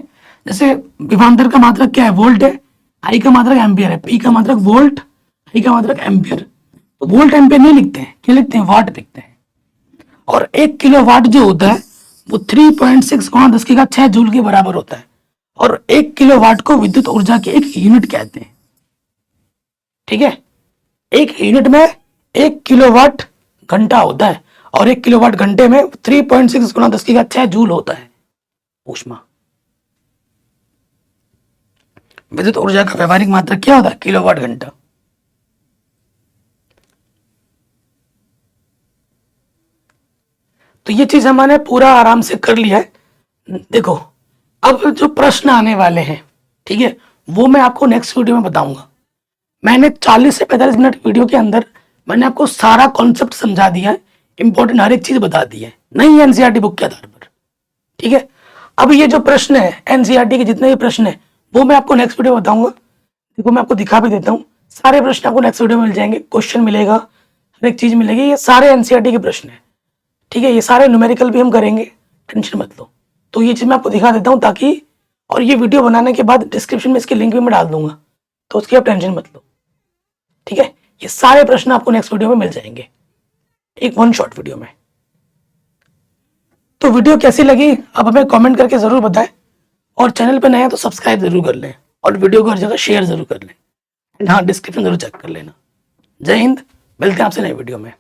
जैसे विभवांतर का मात्रक क्या है, वोल्ट है, आई का मात्रक एम्पियर है, पी का मात्रक वोल्ट, आई का मात्रक एम्पियर। तो वोल्ट एम्पियर नहीं लिखते हैं, क्या लिखते हैं, वाट लिखते हैं। और 1 किलो वाट जो होता है वो 3.6 गुणा 10⁶ जूल के बराबर होता है। और 1 किलोवाट को विद्युत ऊर्जा की एक यूनिट कहते हैं। ठीक है, एक यूनिट में 1 किलोवाट घंटा होता है और 1 किलोवाट घंटे में 3.6 गुणा 10⁶ जूल होता है ऊष्मा। विद्युत ऊर्जा का व्यवहारिक मात्रक क्या होता है? किलोवाट घंटा। तो ये चीज हमने पूरा आराम से कर लिया है। देखो अब जो प्रश्न आने वाले हैं, ठीक है, वो मैं आपको नेक्स्ट वीडियो में बताऊंगा। मैंने 40 से 45 मिनट वीडियो के अंदर मैंने आपको सारा कॉन्सेप्ट समझा दिया है, इंपॉर्टेंट हर एक चीज बता दी है, नई एनसीईआरटी बुक के आधार पर। ठीक है, अब ये जो प्रश्न है एनसीईआरटी के जितने भी प्रश्न है वो मैं आपको नेक्स्ट वीडियो में बताऊंगा। देखो मैं आपको दिखा भी देता हूँ, सारे प्रश्न आपको नेक्स्ट वीडियो में मिल जाएंगे, क्वेश्चन मिलेगा, हर एक चीज मिलेगी। ये सारे एनसीईआरटी के प्रश्न है, ठीक है, ये सारे न्यूमेरिकल भी हम करेंगे, टेंशन मत लो। तो ये चीज मैं आपको दिखा देता हूँ ताकि, और ये वीडियो बनाने के बाद डिस्क्रिप्शन में इसकी लिंक भी मैं डाल दूंगा, तो उसकी आप टेंशन मत लो। ठीक है, ये सारे प्रश्न आपको नेक्स्ट वीडियो में मिल जाएंगे, एक वन शॉट वीडियो में। तो वीडियो कैसी लगी अब हमें कमेंट करके जरूर बताएं, और चैनल पे नए हैं तो सब्सक्राइब जरूर कर लें, और वीडियो को हर जगह शेयर जरूर कर लें, एंड हाँ डिस्क्रिप्शन जरूर चेक कर लेना। जय हिंद, मिलते हैं आपसे नए वीडियो में।